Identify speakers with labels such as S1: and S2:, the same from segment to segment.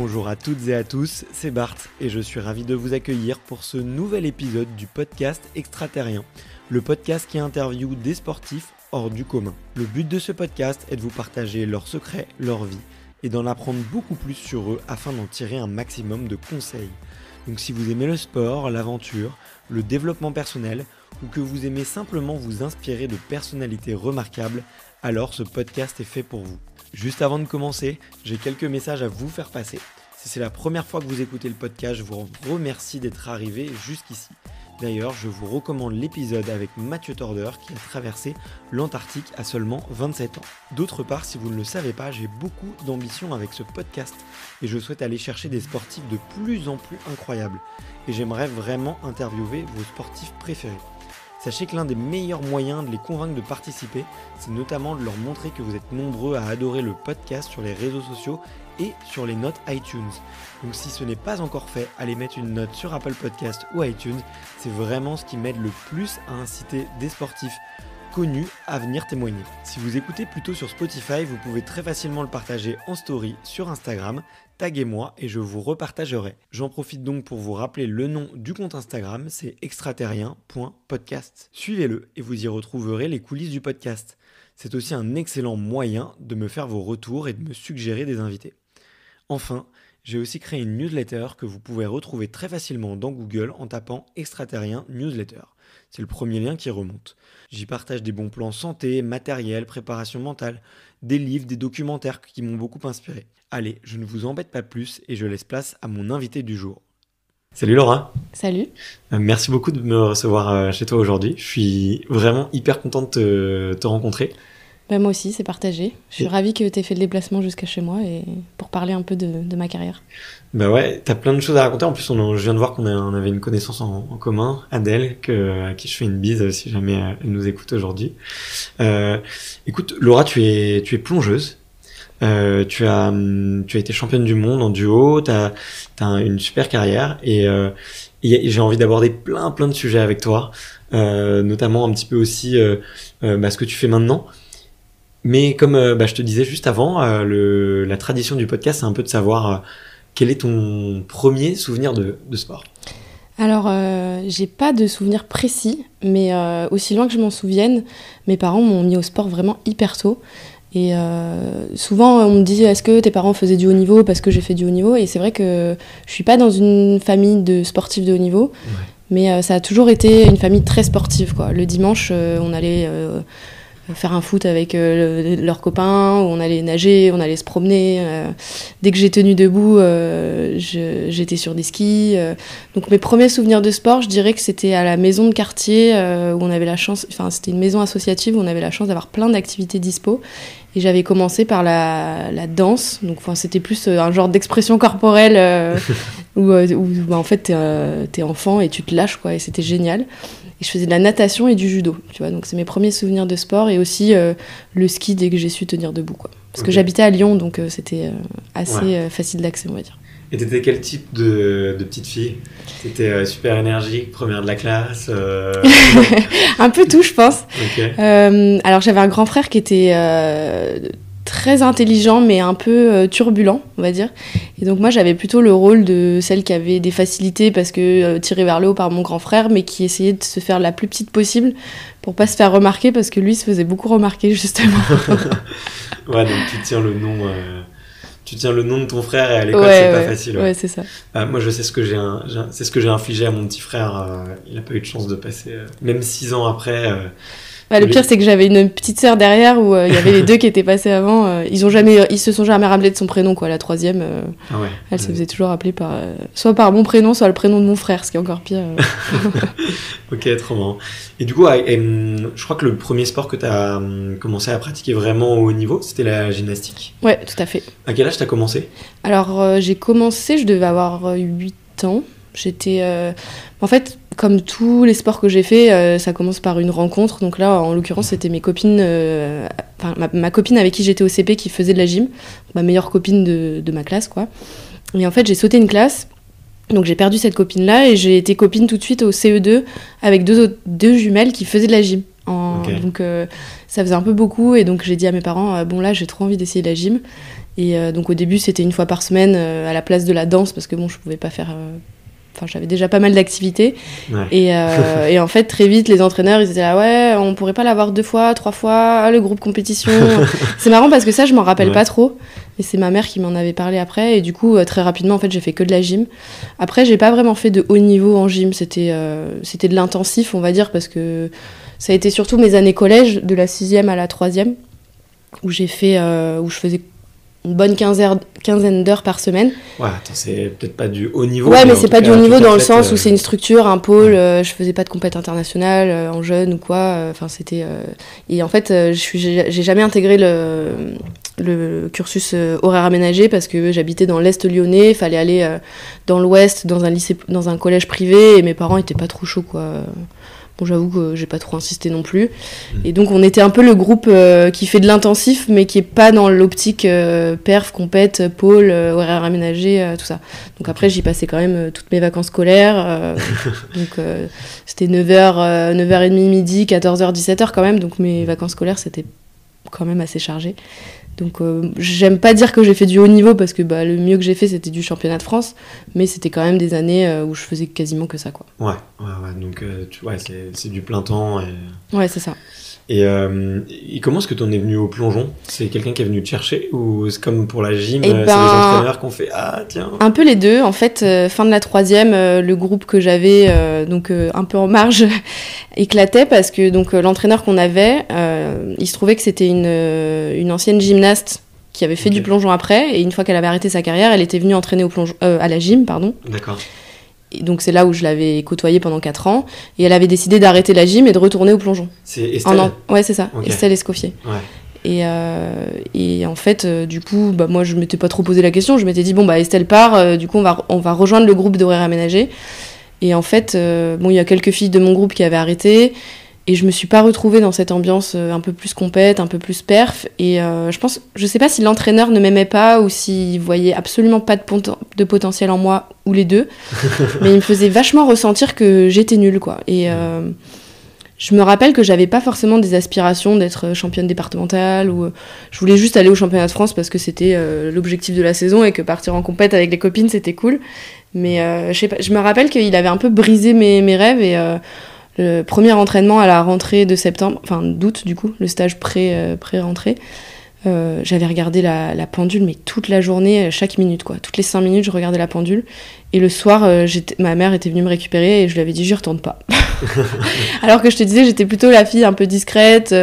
S1: Bonjour à toutes et à tous, c'est Bart et je suis ravi de vous accueillir pour ce nouvel épisode du podcast Extraterrien, le podcast qui interviewe des sportifs hors du commun. Le but de ce podcast est de vous partager leurs secrets, leur vie et d'en apprendre beaucoup plus sur eux afin d'en tirer un maximum de conseils. Donc si vous aimez le sport, l'aventure, le développement personnel ou que vous aimez simplement vous inspirer de personnalités remarquables, alors ce podcast est fait pour vous. Juste avant de commencer, j'ai quelques messages à vous faire passer. Si c'est la première fois que vous écoutez le podcast, je vous remercie d'être arrivé jusqu'ici. D'ailleurs, je vous recommande l'épisode avec Mathieu Torder qui a traversé l'Antarctique à seulement 27 ans. D'autre part, si vous ne le savez pas, j'ai beaucoup d'ambition avec ce podcast et je souhaite aller chercher des sportifs de plus en plus incroyables. Et j'aimerais vraiment interviewer vos sportifs préférés. Sachez que l'un des meilleurs moyens de les convaincre de participer, c'est notamment de leur montrer que vous êtes nombreux à adorer le podcast sur les réseaux sociaux et sur les notes iTunes. Donc si ce n'est pas encore fait, allez mettre une note sur Apple Podcast ou iTunes, c'est vraiment ce qui m'aide le plus à inciter des sportifs connus à venir témoigner. Si vous écoutez plutôt sur Spotify, vous pouvez très facilement le partager en story sur Instagram, taguez-moi et je vous repartagerai. J'en profite donc pour vous rappeler le nom du compte Instagram, c'est extraterrien.podcast. Suivez-le et vous y retrouverez les coulisses du podcast. C'est aussi un excellent moyen de me faire vos retours et de me suggérer des invités. Enfin, j'ai aussi créé une newsletter que vous pouvez retrouver très facilement dans Google en tapant Extraterrien Newsletter. C'est le premier lien qui remonte. J'y partage des bons plans santé, matériel, préparation mentale, des livres, des documentaires qui m'ont beaucoup inspiré. Allez, je ne vous embête pas plus et je laisse place à mon invité du jour. Salut Laura.
S2: Salut.
S1: Merci beaucoup de me recevoir chez toi aujourd'hui. Je suis vraiment hyper content de te rencontrer.
S2: Bah moi aussi, c'est partagé. Je suis ravie que tu aies fait le déplacement jusqu'à chez moi et pour parler un peu de ma carrière.
S1: Bah ouais, t'as plein de choses à raconter. En plus, je viens de voir qu'on avait une connaissance en commun, Adèle, à qui je fais une bise si jamais elle nous écoute aujourd'hui. Écoute, Laura, tu es plongeuse. Tu as été championne du monde en duo. T'as une super carrière et j'ai envie d'aborder plein de sujets avec toi, notamment un petit peu aussi ce que tu fais maintenant. Mais comme je te disais juste avant, la tradition du podcast, c'est un peu de savoir quel est ton premier souvenir de sport.
S2: Alors, j'ai pas de souvenir précis, mais aussi loin que je m'en souvienne, mes parents m'ont mis au sport vraiment hyper tôt. Et souvent, on me dit « Est-ce que tes parents faisaient du haut niveau ?» parce que j'ai fait du haut niveau. Et c'est vrai que je suis pas dans une famille de sportifs de haut niveau, mais ça a toujours été une famille très sportive, quoi. Le dimanche, on allait... faire un foot avec leurs copains, on allait nager, on allait se promener. Dès que j'ai tenu debout, j'étais sur des skis. Donc mes premiers souvenirs de sport, je dirais que c'était à la maison de quartier où on avait la chance, enfin c'était une maison associative où on avait la chance d'avoir plein d'activités dispo. Et j'avais commencé par la danse, donc c'était plus un genre d'expression corporelle où en fait t'es enfant et tu te lâches, quoi, et c'était génial. Et je faisais de la natation et du judo, tu vois, donc c'est mes premiers souvenirs de sport et aussi le ski dès que j'ai su tenir debout, quoi. Parce que j'habitais à Lyon, donc c'était assez facile d'accès, on va dire.
S1: Et t'étais quel type de petite fille ? T'étais super énergique, première de la classe
S2: Un peu tout, je pense.
S1: Okay.
S2: Alors j'avais un grand frère qui était très intelligent mais un peu turbulent, on va dire. Et donc moi j'avais plutôt le rôle de celle qui avait des facilités parce que tirée vers le haut par mon grand frère, mais qui essayait de se faire la plus petite possible pour pas se faire remarquer parce que lui se faisait beaucoup remarquer, justement.
S1: Ouais, donc tu tiens le nom... Tu tiens le nom de ton frère et à l'école, c'est pas facile.
S2: Ouais, c'est ça.
S1: Moi, je sais ce que j'ai infligé à mon petit frère. Il a pas eu de chance de passer, même 6 ans après.
S2: Le pire, c'est que j'avais une petite sœur derrière où il y avait les deux qui étaient passés avant. Ils se sont jamais rappelés de son prénom, quoi. La troisième, elle se faisait toujours appeler soit par mon prénom, soit le prénom de mon frère, ce qui est encore pire.
S1: Ok, trop marrant. Et du coup, je crois que le premier sport que tu as commencé à pratiquer vraiment au haut niveau, c'était la gymnastique.
S2: Ouais, tout à fait.
S1: À quel âge tu as commencé ?
S2: Alors, j'ai commencé, je devais avoir 8 ans. J'étais... En fait, comme tous les sports que j'ai fait, ça commence par une rencontre. Donc là, en l'occurrence, c'était mes copines... ma copine avec qui j'étais au CP qui faisait de la gym. Ma meilleure copine de ma classe, quoi. Et en fait, j'ai sauté une classe. Donc j'ai perdu cette copine-là et j'ai été copine tout de suite au CE2 avec deux jumelles qui faisaient de la gym Donc ça faisait un peu beaucoup et donc j'ai dit à mes parents bon là j'ai trop envie d'essayer la gym et donc au début c'était une fois par semaine à la place de la danse parce que bon je pouvais pas faire j'avais déjà pas mal d'activités et en fait très vite les entraîneurs ils étaient là ouais on pourrait pas l'avoir 2 fois 3 fois le groupe compétition. C'est marrant parce que ça je m'en rappelle pas trop et c'est ma mère qui m'en avait parlé après et du coup très rapidement en fait j'ai fait que de la gym. Après j'ai pas vraiment fait de haut niveau en gym, c'était de l'intensif on va dire parce que ça a été surtout mes années collège de la 6e à la 3e où j'ai fait où je faisais une bonne quinzaine d'heures par semaine.
S1: Ouais, attends, c'est peut-être pas du haut niveau.
S2: Ouais, mais c'est pas du haut niveau dans le sens où c'est une structure, un pôle. Je faisais pas de compète internationale en jeune ou quoi. Enfin, c'était. Et en fait, j'ai jamais intégré le cursus horaire aménagé parce que j'habitais dans l'est lyonnais. Il fallait aller dans l'ouest, dans un lycée, dans un collège privé, et mes parents étaient pas trop chauds, quoi. Bon, j'avoue que j'ai pas trop insisté non plus. Et donc, on était un peu le groupe qui fait de l'intensif, mais qui est pas dans l'optique perf, compète, pôle, horaire aménagé, tout ça. Donc après, j'y passais quand même toutes mes vacances scolaires. Donc, c'était 9h, 9h30, midi, 14h, 17h quand même. Donc, mes vacances scolaires, c'était quand même assez chargé. Donc j'aime pas dire que j'ai fait du haut niveau parce que le mieux que j'ai fait c'était du championnat de France, mais c'était quand même des années où je faisais quasiment que ça, quoi.
S1: Ouais, donc c'est du plein temps.
S2: Ouais, c'est ça.
S1: Et comment est-ce que tu en es venu au plongeon ? C'est quelqu'un qui est venu te chercher ou c'est comme pour la gym, c'est les entraîneurs qui ont fait ah tiens.
S2: Un peu les deux, en fait, fin de la 3e, le groupe que j'avais donc un peu en marge éclatait parce que donc l'entraîneur qu'on avait, il se trouvait que c'était une ancienne gymnaste qui avait fait du plongeon après et une fois qu'elle avait arrêté sa carrière, elle était venue entraîner au plongeon à la gym, pardon. D'accord. Et donc c'est là où je l'avais côtoyée pendant 4 ans et elle avait décidé d'arrêter la gym et de retourner au plongeon.
S1: C'est Estelle.
S2: Ouais, c'est ça,
S1: okay.
S2: Estelle Escoffier.
S1: Ouais.
S2: Et en fait du coup moi je m'étais pas trop posé la question, je m'étais dit bon Estelle part, du coup on va rejoindre le groupe d'horaire aménagé. Et en fait il y a quelques filles de mon groupe qui avaient arrêté et je me suis pas retrouvée dans cette ambiance un peu plus compète, un peu plus perf et je sais pas si l'entraîneur ne m'aimait pas ou s'il voyait absolument pas de potentiel en moi ou les deux, mais il me faisait vachement ressentir que j'étais nulle, quoi. Et je me rappelle que j'avais pas forcément des aspirations d'être championne départementale ou je voulais juste aller au championnat de France parce que c'était l'objectif de la saison et que partir en compète avec les copines c'était cool. Mais je sais pas, je me rappelle qu'il avait un peu brisé mes rêves et le premier entraînement à la rentrée de septembre, enfin d'août du coup, le stage pré-rentrée, j'avais regardé la pendule mais toute la journée, chaque minute, quoi. Toutes les 5 minutes je regardais la pendule et le soir ma mère était venue me récupérer et je lui avais dit j'y retourne pas. Alors que je te disais j'étais plutôt la fille un peu discrète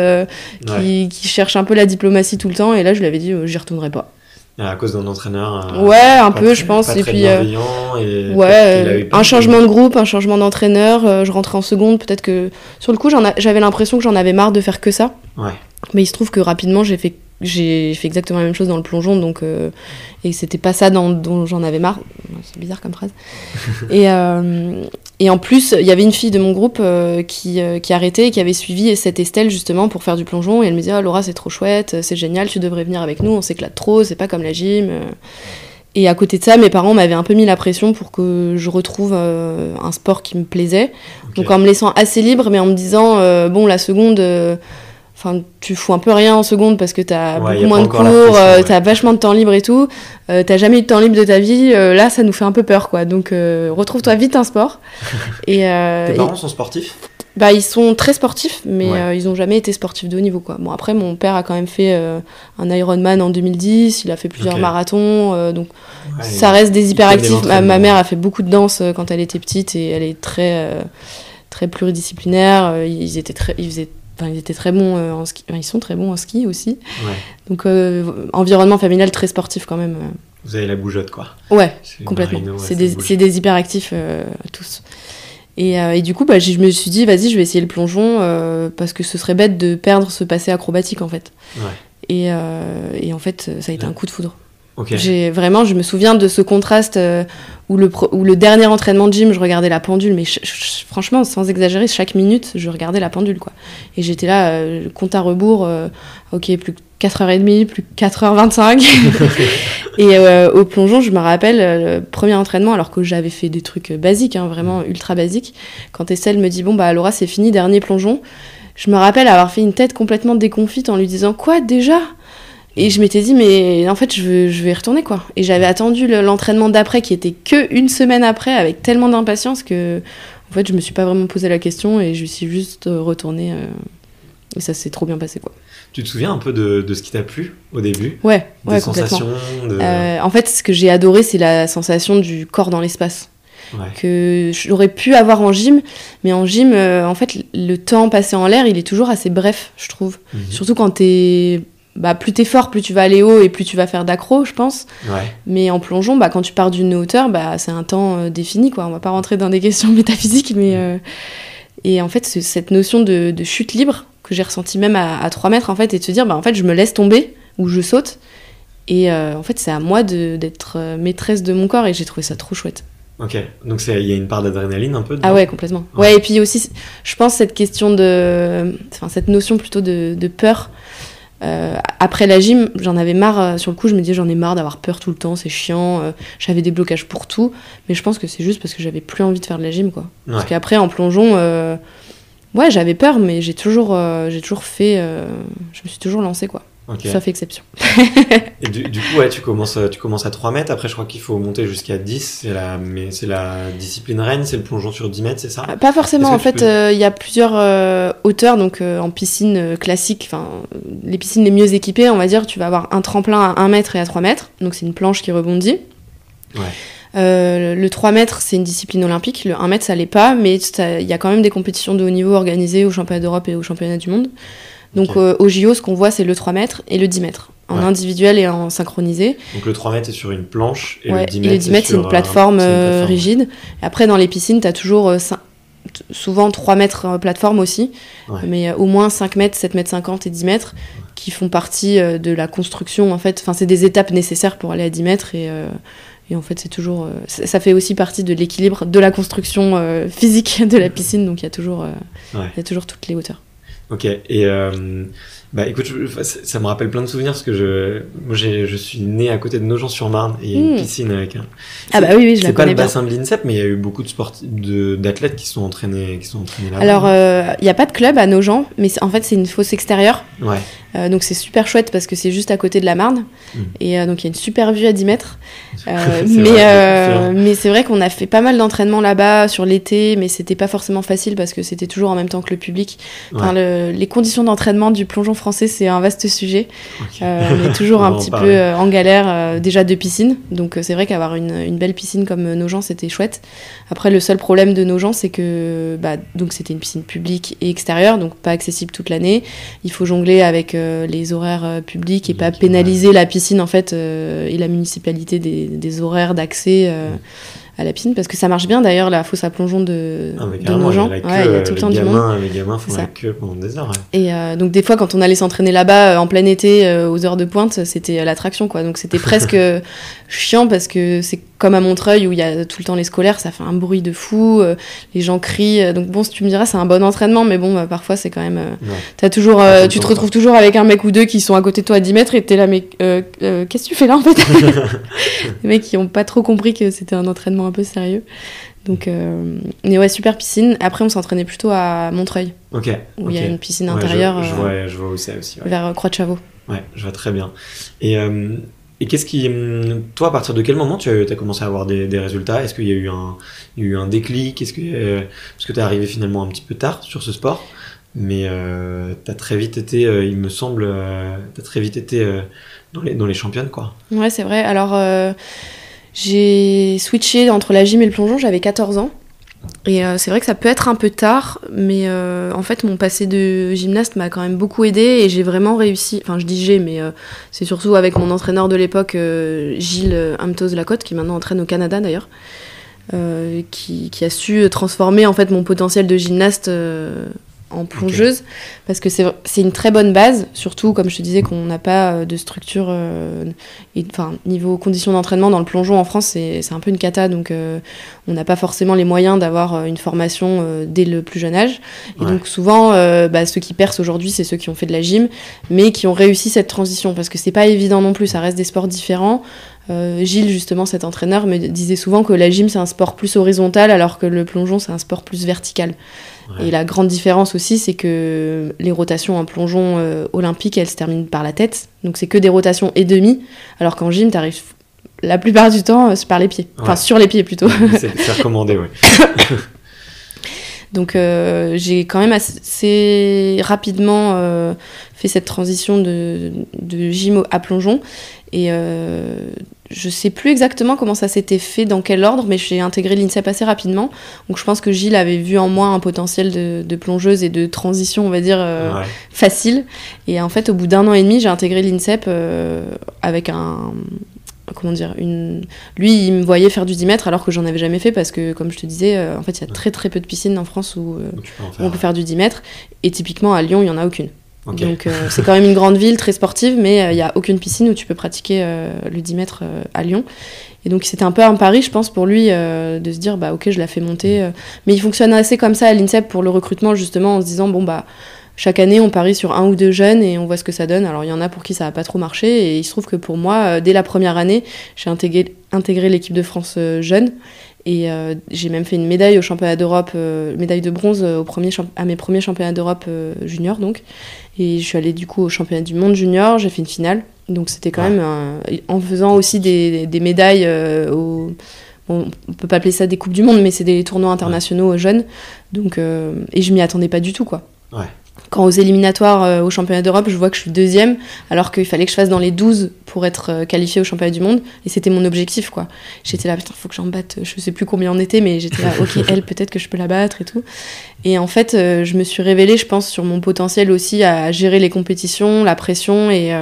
S2: qui cherche un peu la diplomatie tout le temps et là je lui avais dit j'y retournerai pas.
S1: À cause d'un entraîneur
S2: un peu je pense, et puis un changement de groupe, un changement d'entraîneur, je rentrais en seconde, peut-être que sur le coup j'avais l'impression que j'en avais marre de faire que ça, mais il se trouve que rapidement j'ai fait exactement la même chose dans le plongeon, donc et c'était pas ça dont j'en avais marre, c'est bizarre comme phrase. Et en plus il y avait une fille de mon groupe qui arrêtait et qui avait suivi cette Estelle justement pour faire du plongeon et elle me disait Laura c'est trop chouette, c'est génial, tu devrais venir avec nous, on s'éclate trop, c'est pas comme la gym. Et à côté de ça mes parents m'avaient un peu mis la pression pour que je retrouve un sport qui me plaisait, donc en me laissant assez libre mais en me disant bon la seconde enfin, tu fous un peu rien en seconde parce que t'as beaucoup moins de cours, t'as vachement de temps libre et tout. T'as jamais eu de temps libre de ta vie. Là, ça nous fait un peu peur, quoi. Donc, retrouve-toi vite un sport.
S1: Tes parents sont sportifs ?
S2: Ils sont très sportifs, mais ils ont jamais été sportifs de haut niveau, quoi. Bon, après, mon père a quand même fait un Ironman en 2010. Il a fait plusieurs marathons. Donc, ça reste des hyperactifs. Ma mère a fait beaucoup de danse quand elle était petite et elle est très, très pluridisciplinaire. Ils étaient très bons en ski. Ils sont très bons en ski aussi. Donc, environnement familial très sportif quand même.
S1: Vous avez la bougeotte, quoi.
S2: Ouais, complètement. C'est des hyperactifs tous. Et du coup, je me suis dit, vas-y, je vais essayer le plongeon parce que ce serait bête de perdre ce passé acrobatique, en fait. Et en fait, ça a été un coup de foudre. Je me souviens de ce contraste où le dernier entraînement de gym, je regardais la pendule, mais franchement, sans exagérer, chaque minute, je regardais la pendule, quoi. Et j'étais là, compte à rebours, plus que 4h30, plus que 4h25. Et au plongeon, je me rappelle, le premier entraînement, alors que j'avais fait des trucs basiques, vraiment ultra basiques, quand Estelle me dit, Laura, c'est fini, dernier plongeon. je me rappelle avoir fait une tête complètement déconfite en lui disant « Quoi, déjà ?» Et je m'étais dit, mais en fait, je vais y retourner, quoi. Et j'avais attendu l'entraînement d'après, qui était qu'une semaine après, avec tellement d'impatience que, en fait, je me suis pas vraiment posé la question et je suis juste retournée. Et ça s'est trop bien passé, quoi.
S1: Tu te souviens un peu de ce qui t'a plu au début ?
S2: Ouais,
S1: des
S2: complètement.
S1: sensations
S2: En fait, ce que j'ai adoré, c'est la sensation du corps dans l'espace.
S1: Ouais.
S2: Que j'aurais pu avoir en gym, mais en gym, en fait, le temps passé en l'air, il est toujours assez bref, je trouve. Surtout quand plus t'es fort, plus tu vas aller haut et plus tu vas faire d'accro, je pense.
S1: Ouais.
S2: Mais en plongeon, quand tu pars d'une hauteur, c'est un temps défini, quoi. On va pas rentrer dans des questions métaphysiques, mais... Et en fait, cette notion de chute libre, que j'ai ressentie même à 3 mètres, en fait, et de se dire, en fait, je me laisse tomber, ou je saute. Et en fait, c'est à moi d'être maîtresse de mon corps, et j'ai trouvé ça trop chouette.
S1: Ok, donc il y a une part d'adrénaline un peu dedans.
S2: Ah ouais, complètement. Ouais, et puis aussi, je pense cette question cette notion plutôt de peur. Après la gym, j'en avais marre, sur le coup je me disais j'en ai marre d'avoir peur tout le temps, c'est chiant, j'avais des blocages pour tout, mais je pense que c'est juste parce que j'avais plus envie de faire de la gym, quoi. Ouais. Parce qu'après en plongeon, j'avais peur, mais j'ai toujours fait, je me suis toujours lancée, quoi. Okay. Sauf exception.
S1: Et du coup, tu commences à 3 mètres. Après, je crois qu'il faut monter jusqu'à 10. C'est la discipline reine, c'est le plongeon sur 10 mètres, c'est ça ?
S2: Pas forcément. En fait, il y a plusieurs hauteurs. Donc, en piscine classique, les piscines les mieux équipées, on va dire, tu vas avoir un tremplin à 1 mètre et à 3 mètres. Donc, c'est une planche qui rebondit. Ouais. Le 3 mètres, c'est une discipline olympique. Le 1 mètre, ça l'est pas. Mais il y a quand même des compétitions de haut niveau organisées aux championnats d'Europe et aux championnats du monde. Donc au JO, ce qu'on voit, c'est le 3 mètres et le 10 mètres, en individuel et en synchronisé.
S1: Donc le 3 mètres est sur une planche et le 10
S2: mètres, c'est une plateforme rigide. Et après, dans les piscines, tu as toujours souvent 3 mètres plateforme aussi, mais au moins 5 mètres, 7 mètres 50 et 10 mètres qui font partie de la construction. En fait, c'est des étapes nécessaires pour aller à 10 mètres et en fait, c'est toujours, ça fait aussi partie de l'équilibre de la construction physique de la piscine. Donc il y a toujours toutes les hauteurs.
S1: Ok, et écoute, ça me rappelle plein de souvenirs parce que je suis né à côté de Nogent-sur-Marne et il y a une piscine avec un...
S2: oui, je la connais bien.
S1: C'est pas le bassin de l'INSEP, mais il y a eu beaucoup d'athlètes qui sont entraînés là-bas.
S2: Alors, il n'y a pas de club à Nogent, mais en fait, c'est une fosse extérieure. Ouais. Donc, c'est super chouette parce que c'est juste à côté de la Marne. Et donc, il y a une super vue à 10 mètres. Mais c'est vrai qu'on a fait pas mal d'entraînements là-bas sur l'été, mais c'était pas forcément facile parce que c'était toujours en même temps que le public. Les conditions d'entraînement du plongeon français, c'est un vaste sujet. Okay. On est toujours un petit peu en galère déjà de piscine. Donc c'est vrai qu'avoir une belle piscine comme Nogent, c'était chouette. Après, le seul problème de Nogent, c'est que donc c'était une piscine publique et extérieure, donc pas accessible toute l'année. Il faut jongler avec les horaires publics et pas pénaliser la piscine en fait et la municipalité des horaires d'accès à la piscine, parce que ça marche bien d'ailleurs la fosse à plongeon de Nogent. Il y a tout le temps du monde.
S1: Les gamins font la queue pendant des heures. Ouais.
S2: Et donc des fois quand on allait s'entraîner là-bas en plein été aux heures de pointe, c'était l'attraction, quoi. Donc c'était presque chiant parce que c'est comme à Montreuil où il y a tout le temps les scolaires, ça fait un bruit de fou, les gens crient. Donc bon, si tu me diras, c'est un bon entraînement, mais bon, parfois c'est quand même... t'as toujours, tu te retrouves toujours avec un mec ou deux qui sont à côté de toi à 10 mètres et t'es là, mais qu'est-ce que tu fais là en fait? Les mecs qui n'ont pas trop compris que c'était un entraînement un peu sérieux. Donc, mais ouais, super piscine. Après, on s'entraînait plutôt à Montreuil. Où il y a une piscine intérieure.
S1: Je vois où c'est aussi. Ouais.
S2: Vers Croix-de-Chavaux.
S1: Ouais, je vois très bien. Et qu'est-ce qui... Toi, à partir de quel moment tu as commencé à avoir des résultats ? Est-ce qu'il y a eu un déclic ? Parce que tu es arrivé finalement un petit peu tard sur ce sport, mais tu as très vite été, il me semble, dans les championnes, quoi. Ouais,
S2: c'est vrai. Alors, j'ai switché entre la gym et le plongeon, j'avais 14 ans. Et c'est vrai que ça peut être un peu tard, mais en fait mon passé de gymnaste m'a quand même beaucoup aidée et j'ai vraiment réussi, enfin je dis mais c'est surtout avec mon entraîneur de l'époque, Gilles Amtos-Lacotte, qui maintenant entraîne au Canada d'ailleurs, qui a su transformer en fait mon potentiel de gymnaste en plongeuse, parce que c'est une très bonne base, surtout comme je te disais qu'on n'a pas de structure niveau conditions d'entraînement dans le plongeon en France, c'est un peu une cata, donc on n'a pas forcément les moyens d'avoir une formation dès le plus jeune âge, et donc souvent ceux qui percent aujourd'hui, c'est ceux qui ont fait de la gym mais qui ont réussi cette transition, parce que c'est pas évident non plus, ça reste des sports différents. Gilles, justement, cet entraîneur, me disait souvent que la gym c'est un sport plus horizontal alors que le plongeon c'est un sport plus vertical. Ouais. Et la grande différence aussi, c'est que les rotations en plongeon olympique, elles se terminent par la tête. Donc c'est que des rotations et demi, alors qu'en gym, t'arrives la plupart du temps c'est par les pieds. Enfin, sur les pieds plutôt.
S1: C'est recommandé, oui.
S2: Donc j'ai quand même assez rapidement fait cette transition de gym à plongeon. Et je sais plus exactement comment ça s'était fait, dans quel ordre, mais j'ai intégré l'INSEP assez rapidement. Donc je pense que Gilles avait vu en moi un potentiel de plongeuse et de transition, on va dire, facile. Et en fait, au bout d'1 an et demi, j'ai intégré l'INSEP avec comment dire, lui il me voyait faire du 10 mètres alors que j'en avais jamais fait, parce que comme je te disais en fait il y a très très peu de piscines en France où on peut faire du 10 mètres, et typiquement à Lyon il y en a aucune. Okay. Donc c'est quand même une grande ville très sportive, mais il y a aucune piscine où tu peux pratiquer le 10 mètres à Lyon. Et donc c'était un peu un pari, je pense, pour lui de se dire bah ok, je la fais monter, mais il fonctionne assez comme ça à l'INSEP pour le recrutement, justement, en se disant bon bah chaque année, on parie sur 1 ou 2 jeunes et on voit ce que ça donne. Alors, il y en a pour qui ça n'a pas trop marché. Et il se trouve que pour moi, dès la première année, j'ai intégré l'équipe de France jeune. Et j'ai même fait une médaille au championnat d'Europe, médaille de bronze à mes premiers championnats d'Europe junior. Donc. Et je suis allée du coup au championnat du monde junior. J'ai fait une finale. Donc, c'était quand même en faisant aussi des médailles on peut pas appeler ça des coupes du monde, mais c'est des tournois internationaux jeunes. Donc, et je m'y attendais pas du tout, quoi. Ouais. Quand aux éliminatoires au championnat d'Europe, je vois que je suis 2e, alors qu'il fallait que je fasse dans les 12 pour être qualifiée au championnat du monde, et c'était mon objectif, quoi. J'étais là, putain, faut que j'en batte, je sais plus combien on était, mais j'étais là, ok, elle, peut-être que je peux la battre et tout. Et en fait, je me suis révélée, je pense, sur mon potentiel aussi à gérer les compétitions, la pression, et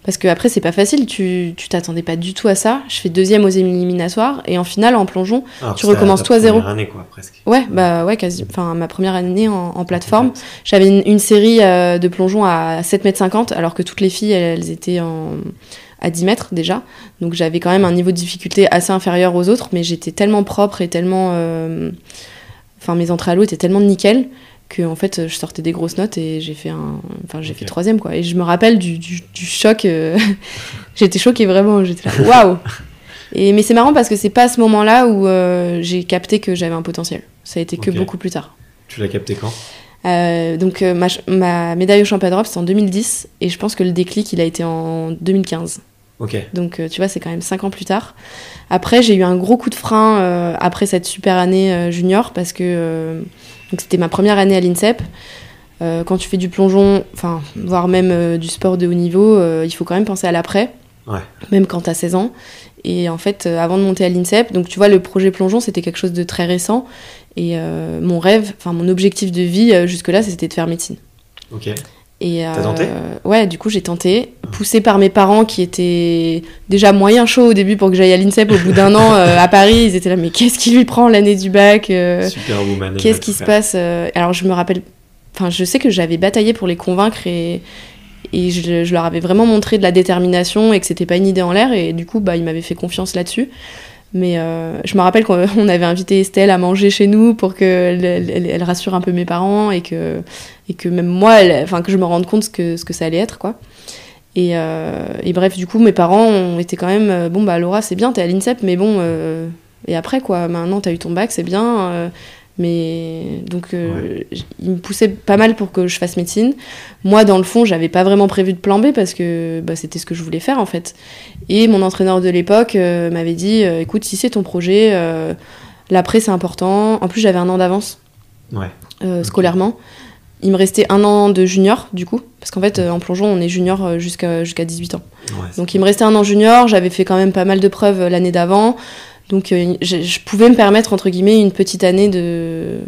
S2: parce que après c'est pas facile, tu t'attendais pas du tout à ça. Je fais 2e aux éliminatoires, et en finale en plongeon, alors tu recommences tout à zéro.
S1: Année, quoi, presque.
S2: Ouais, bah ouais, quasi. Enfin, ma première année en plateforme, j'avais une série de plongeon à 7,50 m, alors que toutes les filles elles étaient à 10 mètres déjà. Donc j'avais quand même un niveau de difficulté assez inférieur aux autres, mais j'étais tellement propre et tellement, enfin mes entrées à l'eau étaient tellement nickel que en fait je sortais des grosses notes, et j'ai fait fait 3e, quoi. Et je me rappelle du choc, j'étais choquée vraiment, j'étais là waouh. Mais c'est marrant parce que c'est pas à ce moment-là où j'ai capté que j'avais un potentiel, ça a été que beaucoup plus tard.
S1: Tu l'as capté quand?
S2: Donc ma médaille au championnat d'Europe, c'était en 2010, et je pense que le déclic il a été en 2015. Donc tu vois, c'est quand même 5 ans plus tard. Après j'ai eu un gros coup de frein après cette super année junior, parce que donc c'était ma première année à l'INSEP. Quand tu fais du plongeon, voire même du sport de haut niveau, il faut quand même penser à l'après, même quand t'as 16 ans. Et en fait, avant de monter à l'INSEP, donc tu vois, le projet plongeon, c'était quelque chose de très récent. Et mon rêve, mon objectif de vie jusque-là, c'était de faire médecine.
S1: Ok.
S2: Et
S1: t'as tenté ?
S2: Ouais, du coup j'ai tenté, poussée par mes parents qui étaient déjà moyen chauds au début pour que j'aille à l'INSEP. Au bout d'1 an à Paris, ils étaient là, mais qu'est-ce qui lui prend l'année du bac,
S1: Superwoman,
S2: qu'est-ce qui se passe Alors je me rappelle, je sais que j'avais bataillé pour les convaincre, et je leur avais vraiment montré de la détermination et que c'était pas une idée en l'air, et du coup ils m'avaient fait confiance là-dessus. Mais je me rappelle qu'on avait invité Estelle à manger chez nous pour qu'elle rassure un peu mes parents, et que même moi, que je me rende compte ce que ça allait être, quoi. Et bref, du coup, mes parents ont été quand même bon, Laura, c'est bien, t'es à l'INSEP, mais bon, et après, quoi, maintenant t'as eu ton bac, c'est bien. Mais donc, ils me poussaient pas mal pour que je fasse médecine. Moi, dans le fond, j'avais pas vraiment prévu de plan B, parce que c'était ce que je voulais faire, en fait. Et mon entraîneur de l'époque m'avait dit écoute, si c'est ton projet, l'après c'est important. En plus, j'avais 1 an d'avance scolairement. Il me restait 1 an de junior, du coup, parce qu'en fait, en plongeon, on est junior jusqu'à 18 ans. Donc, il me restait 1 an junior. J'avais fait quand même pas mal de preuves l'année d'avant. Donc, je pouvais me permettre, entre guillemets, une petite année de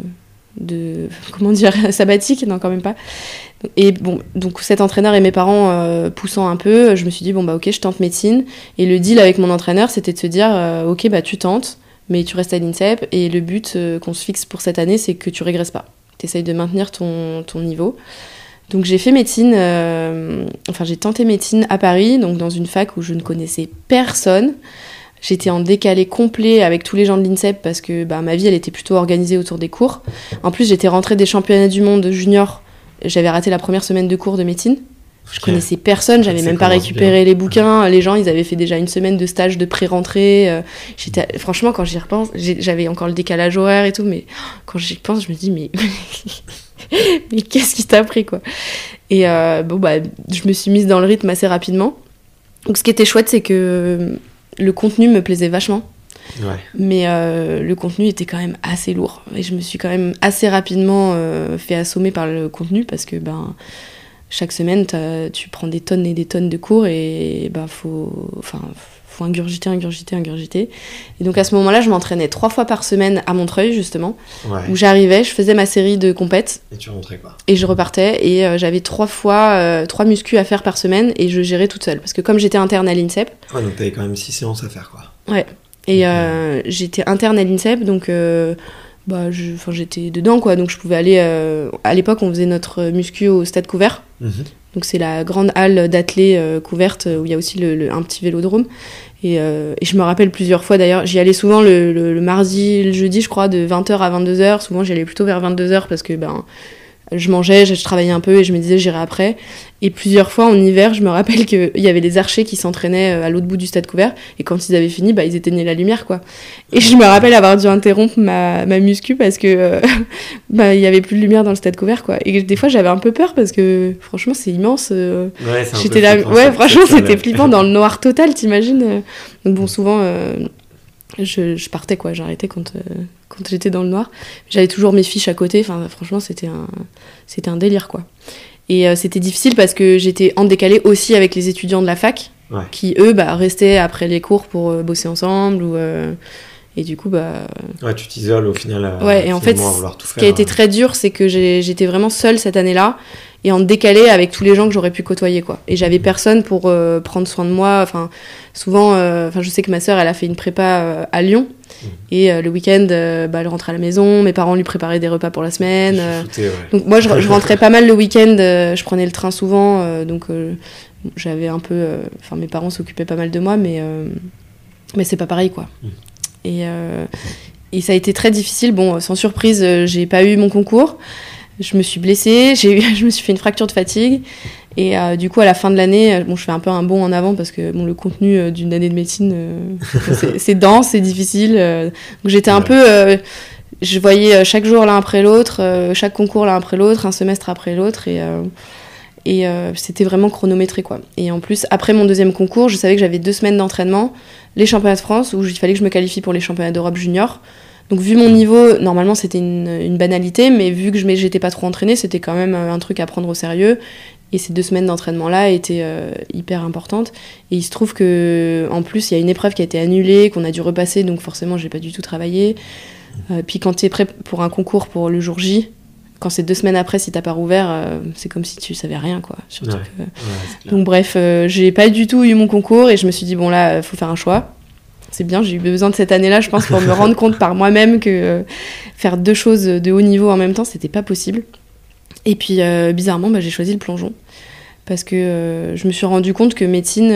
S2: comment dire, sabbatique, non, quand même pas. Et bon, donc cet entraîneur et mes parents poussant un peu, je me suis dit, ok, je tente médecine. Et le deal avec mon entraîneur, c'était de se dire, ok, tu tentes, mais tu restes à l'INSEP, et le but qu'on se fixe pour cette année, c'est que tu régresses pas. Tu essayes de maintenir ton niveau. Donc j'ai fait médecine, j'ai tenté médecine à Paris, donc dans une fac où je ne connaissais personne. J'étais en décalé complet avec tous les gens de l'INSEP, parce que ma vie, elle était plutôt organisée autour des cours. En plus, j'étais rentrée des championnats du monde junior. J'avais raté la première semaine de cours de médecine. Je connaissais personne, j'avais même pas récupéré les bouquins. Les gens, ils avaient fait déjà une semaine de stage de pré-rentrée. Franchement, quand j'y repense, j'avais encore le décalage horaire et tout, mais quand j'y pense, je me dis, mais qu'est-ce qui t'a pris, quoi. Et je me suis mise dans le rythme assez rapidement. Donc ce qui était chouette, c'est que le contenu me plaisait vachement.
S3: Ouais.
S2: Mais le contenu était quand même assez lourd. Et je me suis quand même assez rapidement fait assommer par le contenu parce que chaque semaine, tu prends des tonnes et des tonnes de cours et faut ingurgiter. Et donc à ce moment-là, je m'entraînais 3 fois par semaine à Montreuil, justement, où j'arrivais, je faisais ma série de compètes.
S3: Et tu rentrais, quoi.
S2: Et je repartais et j'avais 3 muscu à faire par semaine et je gérais toute seule. Parce que comme j'étais interne à l'INSEP...
S3: Ouais, donc t'avais quand même 6 séances à faire, quoi.
S2: Ouais. Et j'étais interne à l'INSEP, donc j'étais dedans, quoi. Donc je pouvais aller... à l'époque, on faisait notre muscu au stade couvert. Donc c'est la grande halle d'athlée couverte où il y a aussi un petit vélodrome. Et je me rappelle plusieurs fois, d'ailleurs, j'y allais souvent le mardi, le jeudi, je crois, de 20h à 22h. Souvent, j'y allais plutôt vers 22h parce que je mangeais, je travaillais un peu et je me disais j'irai après. Et plusieurs fois en hiver, je me rappelle qu'il y avait des archers qui s'entraînaient à l'autre bout du stade couvert et quand ils avaient fini, ils éteignaient la lumière, quoi. Et je me rappelle avoir dû interrompre ma muscu parce que il y avait plus de lumière dans le stade couvert, quoi. Et des fois j'avais un peu peur parce que franchement c'est immense.
S3: Ouais, c'est
S2: j'étais là,
S3: flippant,
S2: franchement c'était flippant dans le noir total, t'imagines. Donc bon, souvent je partais, quoi. J'arrêtais quand j'étais dans le noir. J'avais toujours mes fiches à côté. Enfin, franchement, c'était un délire, quoi. Et c'était difficile parce que j'étais en décalé aussi avec les étudiants de la fac, qui, eux, restaient après les cours pour bosser ensemble. Et du coup,
S3: Ouais, tu t'isoles au final.
S2: Ouais, et en fait, ce qui a été très dur, c'est que j'étais vraiment seule cette année-là, et en décalé avec tous les gens que j'aurais pu côtoyer, quoi. Et j'avais personne pour prendre soin de moi. Enfin, souvent, je sais que ma sœur, elle a fait une prépa à Lyon, et le week-end, elle rentrait à la maison. Mes parents lui préparaient des repas pour la semaine. Donc moi, je rentrais pas mal le week-end. Je prenais le train souvent, donc j'avais un peu. Mes parents s'occupaient pas mal de moi, mais c'est pas pareil, quoi. Et ça a été très difficile. Bon, sans surprise, j'ai pas eu mon concours. Je me suis blessée, je me suis fait une fracture de fatigue. Et du coup, à la fin de l'année, je fais un peu un bond en avant parce que le contenu d'une année de médecine, c'est dense, c'est difficile. Donc j'étais un peu... je voyais chaque jour l'un après l'autre, chaque concours l'un après l'autre, un semestre après l'autre. Et c'était vraiment chronométré, quoi. Et en plus, après mon deuxième concours, je savais que j'avais 2 semaines d'entraînement, les championnats de France, où il fallait que je me qualifie pour les championnats d'Europe junior. Donc vu mon niveau, normalement c'était une banalité, mais vu que j'étais pas trop entraînée, c'était quand même un truc à prendre au sérieux. Et ces 2 semaines d'entraînement-là étaient hyper importantes. Et il se trouve qu'en plus, il y a une épreuve qui a été annulée, qu'on a dû repasser, donc forcément, j'ai pas du tout travaillé. Puis quand tu es prêt pour un concours pour le jour J, quand c'est 2 semaines après, si t'as pas rouvert, c'est comme si tu savais rien, quoi. Surtout donc bref, j'ai pas du tout eu mon concours et je me suis dit, bon là, faut faire un choix. C'est bien, j'ai eu besoin de cette année-là, je pense, pour me rendre compte par moi-même que faire 2 choses de haut niveau en même temps, c'était pas possible. Et puis, bizarrement, j'ai choisi le plongeon. Parce que je me suis rendu compte que médecine,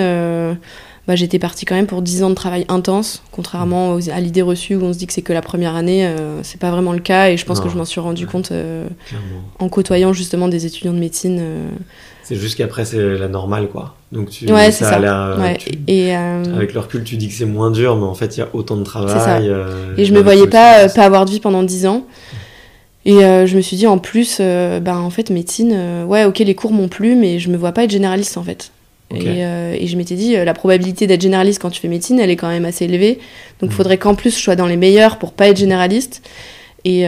S2: j'étais partie quand même pour 10 ans de travail intense, contrairement à l'idée reçue où on se dit que c'est que la première année, c'est pas vraiment le cas. Et je pense que je m'en suis rendu compte en côtoyant justement des étudiants de médecine.
S3: C'est juste qu'après, c'est la normale, quoi. Donc
S2: c'est ça.
S3: Avec le recul, tu dis que c'est moins dur, mais en fait, il y a autant de travail.
S2: C'est ça. Et je me voyais pas avoir de vie pendant 10 ans. Et je me suis dit, en plus, en fait, médecine, ok, les cours m'ont plu, mais je me vois pas être généraliste, en fait. Okay. Et je m'étais dit, la probabilité d'être généraliste quand tu fais médecine, elle est quand même assez élevée. Donc, il faudrait qu'en plus, je sois dans les meilleurs pour pas être généraliste. Et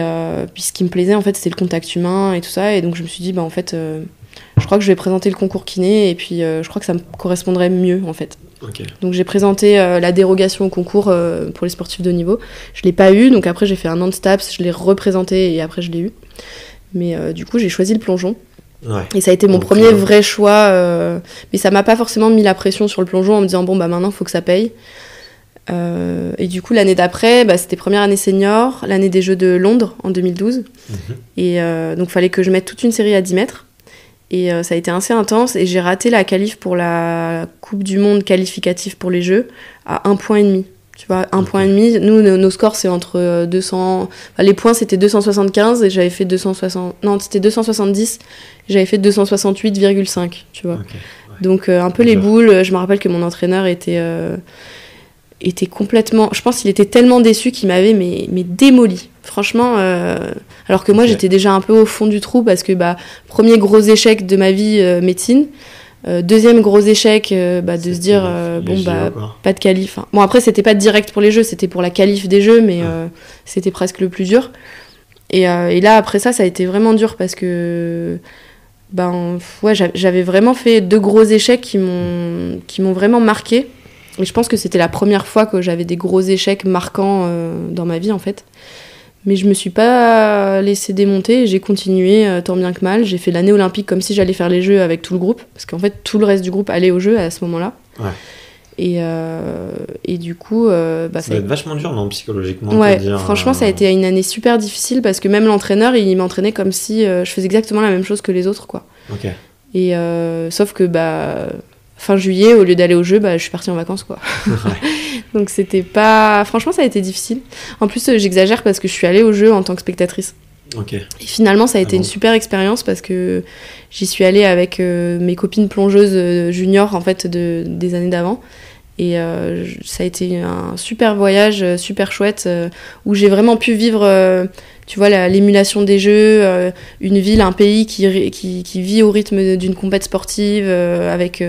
S2: puis, ce qui me plaisait, en fait, c'était le contact humain et tout ça. Et donc, je me suis dit, en fait, je crois que je vais présenter le concours kiné. Et puis, je crois que ça me correspondrait mieux, en fait.
S3: Okay.
S2: Donc, j'ai présenté la dérogation au concours pour les sportifs de haut niveau. Je l'ai pas eu. Donc, après, j'ai fait un an de STAPS. Je l'ai représenté et après, je l'ai eu. Mais du coup, j'ai choisi le plongeon.
S3: Ouais.
S2: Et ça a été mon premier vrai choix, mais ça m'a pas forcément mis la pression sur le plongeon en me disant maintenant faut que ça paye. Et du coup l'année d'après, c'était première année senior, l'année des Jeux de Londres en 2012. Et donc fallait que je mette toute une série à 10 mètres. Et ça a été assez intense et j'ai raté la qualif pour la Coupe du Monde qualificative pour les Jeux à 1,5 point Tu vois, 1,5 point. Nous, nos scores, c'est entre 200... Enfin, les points, c'était 275 et j'avais fait 260... Non, c'était 270. J'avais fait 268,5, tu vois. Donc, un peu les boules. Je me rappelle que mon entraîneur était complètement... Je pense qu'il était tellement déçu qu'il m'avait mais démoli. Franchement, alors que moi, j'étais déjà un peu au fond du trou parce que, premier gros échec de ma vie, médecine. Deuxième gros échec, de se dire pas de qualif. Bon, après c'était pas direct pour les jeux, c'était pour la qualif des jeux, mais c'était presque le plus dur. Et là après ça a été vraiment dur parce que j'avais vraiment fait 2 gros échecs qui m'ont vraiment marqué. Et je pense que c'était la première fois que j'avais des gros échecs marquants dans ma vie en fait. Mais je me suis pas laissée démonter, j'ai continué tant bien que mal. J'ai fait l'année olympique comme si j'allais faire les jeux avec tout le groupe, parce qu'en fait tout le reste du groupe allait aux jeux à ce moment-là. Et du coup... ça
S3: va être vachement dur, non, psychologiquement.
S2: Ouais, franchement ça a été une année super difficile, parce que même l'entraîneur, il m'entraînait comme si je faisais exactement la même chose que les autres, quoi. Et sauf que fin juillet, au lieu d'aller au jeu, je suis partie en vacances, quoi. Donc c'était pas... Franchement, ça a été difficile. En plus, j'exagère parce que je suis allée au jeu en tant que spectatrice. Et finalement, ça a été une super expérience parce que j'y suis allée avec mes copines plongeuses juniors, en fait, des années d'avant. Et ça a été un super voyage, super chouette, où j'ai vraiment pu vivre... tu vois, l'émulation des jeux, une ville, un pays qui vit au rythme d'une compète sportive, avec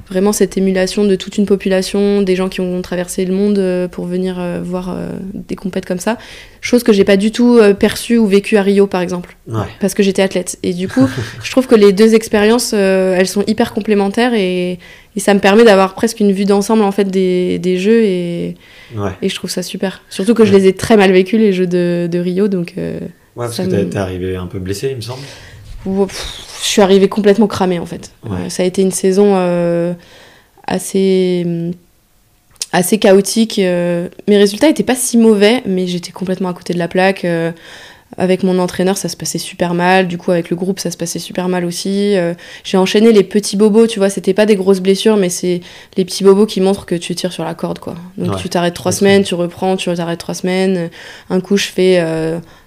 S2: vraiment cette émulation de toute une population, des gens qui ont traversé le monde pour venir voir des compètes comme ça. Chose que j'ai pas du tout perçue ou vécue à Rio, par exemple, parce que j'étais athlète. Et du coup, je trouve que les 2 expériences, elles sont hyper complémentaires et ça me permet d'avoir presque une vue d'ensemble en fait des jeux et je trouve ça super. Surtout que je les ai très mal vécus, les jeux de Rio, donc
S3: parce que t'es arrivée un peu blessée, il me semble.
S2: Je suis arrivée complètement cramée en fait. Ça a été une saison assez chaotique. Mes résultats étaient pas si mauvais, mais j'étais complètement à côté de la plaque. Avec mon entraîneur, ça se passait super mal. Du coup, avec le groupe, ça se passait super mal aussi. J'ai enchaîné les petits bobos, tu vois. C'était pas des grosses blessures, mais c'est les petits bobos qui montrent que tu tires sur la corde, quoi. Donc, tu t'arrêtes 3 semaines, tu reprends, tu t'arrêtes 3 semaines. Un coup, je fais,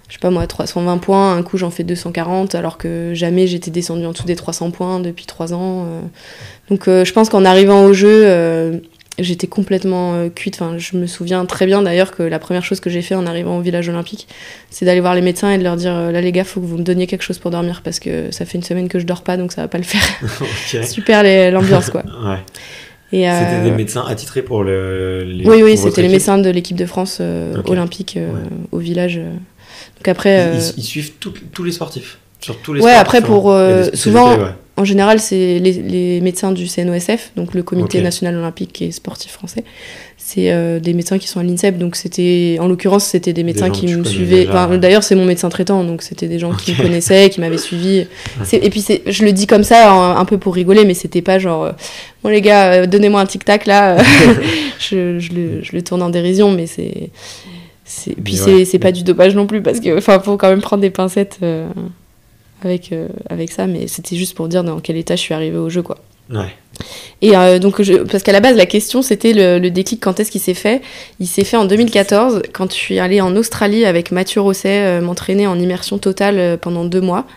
S2: je sais pas moi, 320 points. Un coup, j'en fais 240, alors que jamais j'étais descendue en dessous des 300 points depuis 3 ans. Donc, je pense qu'en arrivant au jeu... j'étais complètement cuite. Enfin, je me souviens très bien d'ailleurs que la première chose que j'ai fait en arrivant au village olympique, c'est d'aller voir les médecins et de leur dire là les gars, faut que vous me donniez quelque chose pour dormir parce que ça fait une semaine que je dors pas, donc ça va pas le faire. Super l'ambiance, quoi. Et
S3: c'était des médecins attitrés pour les
S2: oui, c'était les médecins de l'équipe de France olympique au village. Donc après
S3: ils suivent tous les sportifs sur tous les
S2: sports. Après pour souvent en général, c'est les médecins du CNOSF, donc le Comité national olympique et sportif français. C'est des médecins qui sont à l'INSEP, donc en l'occurrence, c'était des médecins qui me suivaient. D'ailleurs, c'est mon médecin traitant, donc c'était des gens qui me connaissaient, qui m'avaient suivi. Et puis, je le dis comme ça, un peu pour rigoler, mais c'était pas genre, bon les gars, donnez-moi un tic-tac là. je le tourne en dérision, mais puis c'est pas du dopage non plus, parce que, faut quand même prendre des pincettes. Avec ça, mais c'était juste pour dire dans quel état je suis arrivée au jeu, quoi. Et donc parce qu'à la base la question c'était le déclic, quand est-ce qu'il s'est fait. Il s'est fait en 2014 quand je suis allée en Australie avec Mathieu Rosset m'entraîner en immersion totale pendant 2 mois.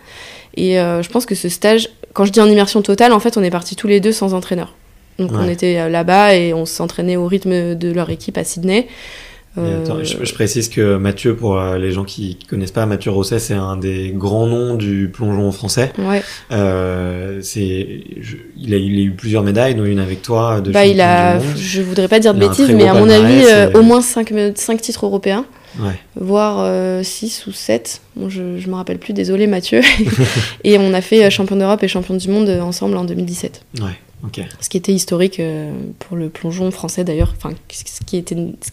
S2: Et je pense que ce stage, quand je dis en immersion totale, en fait on est partis tous les 2 sans entraîneur, donc on était là-bas et on s'entraînait au rythme de leur équipe à Sydney.
S3: Attends, je précise que Mathieu, pour les gens qui connaissent pas, Mathieu Rosset, c'est un des grands noms du plongeon français. Il a eu plusieurs médailles, dont une avec toi.
S2: Je voudrais pas dire de bêtises, mais à mon avis, au moins 5 titres européens, voire 6 ou 7. Bon, je me rappelle plus, désolé Mathieu. Et on a fait champion d'Europe et champion du monde ensemble en 2017. Ce qui était historique pour le plongeon français d'ailleurs, ce qui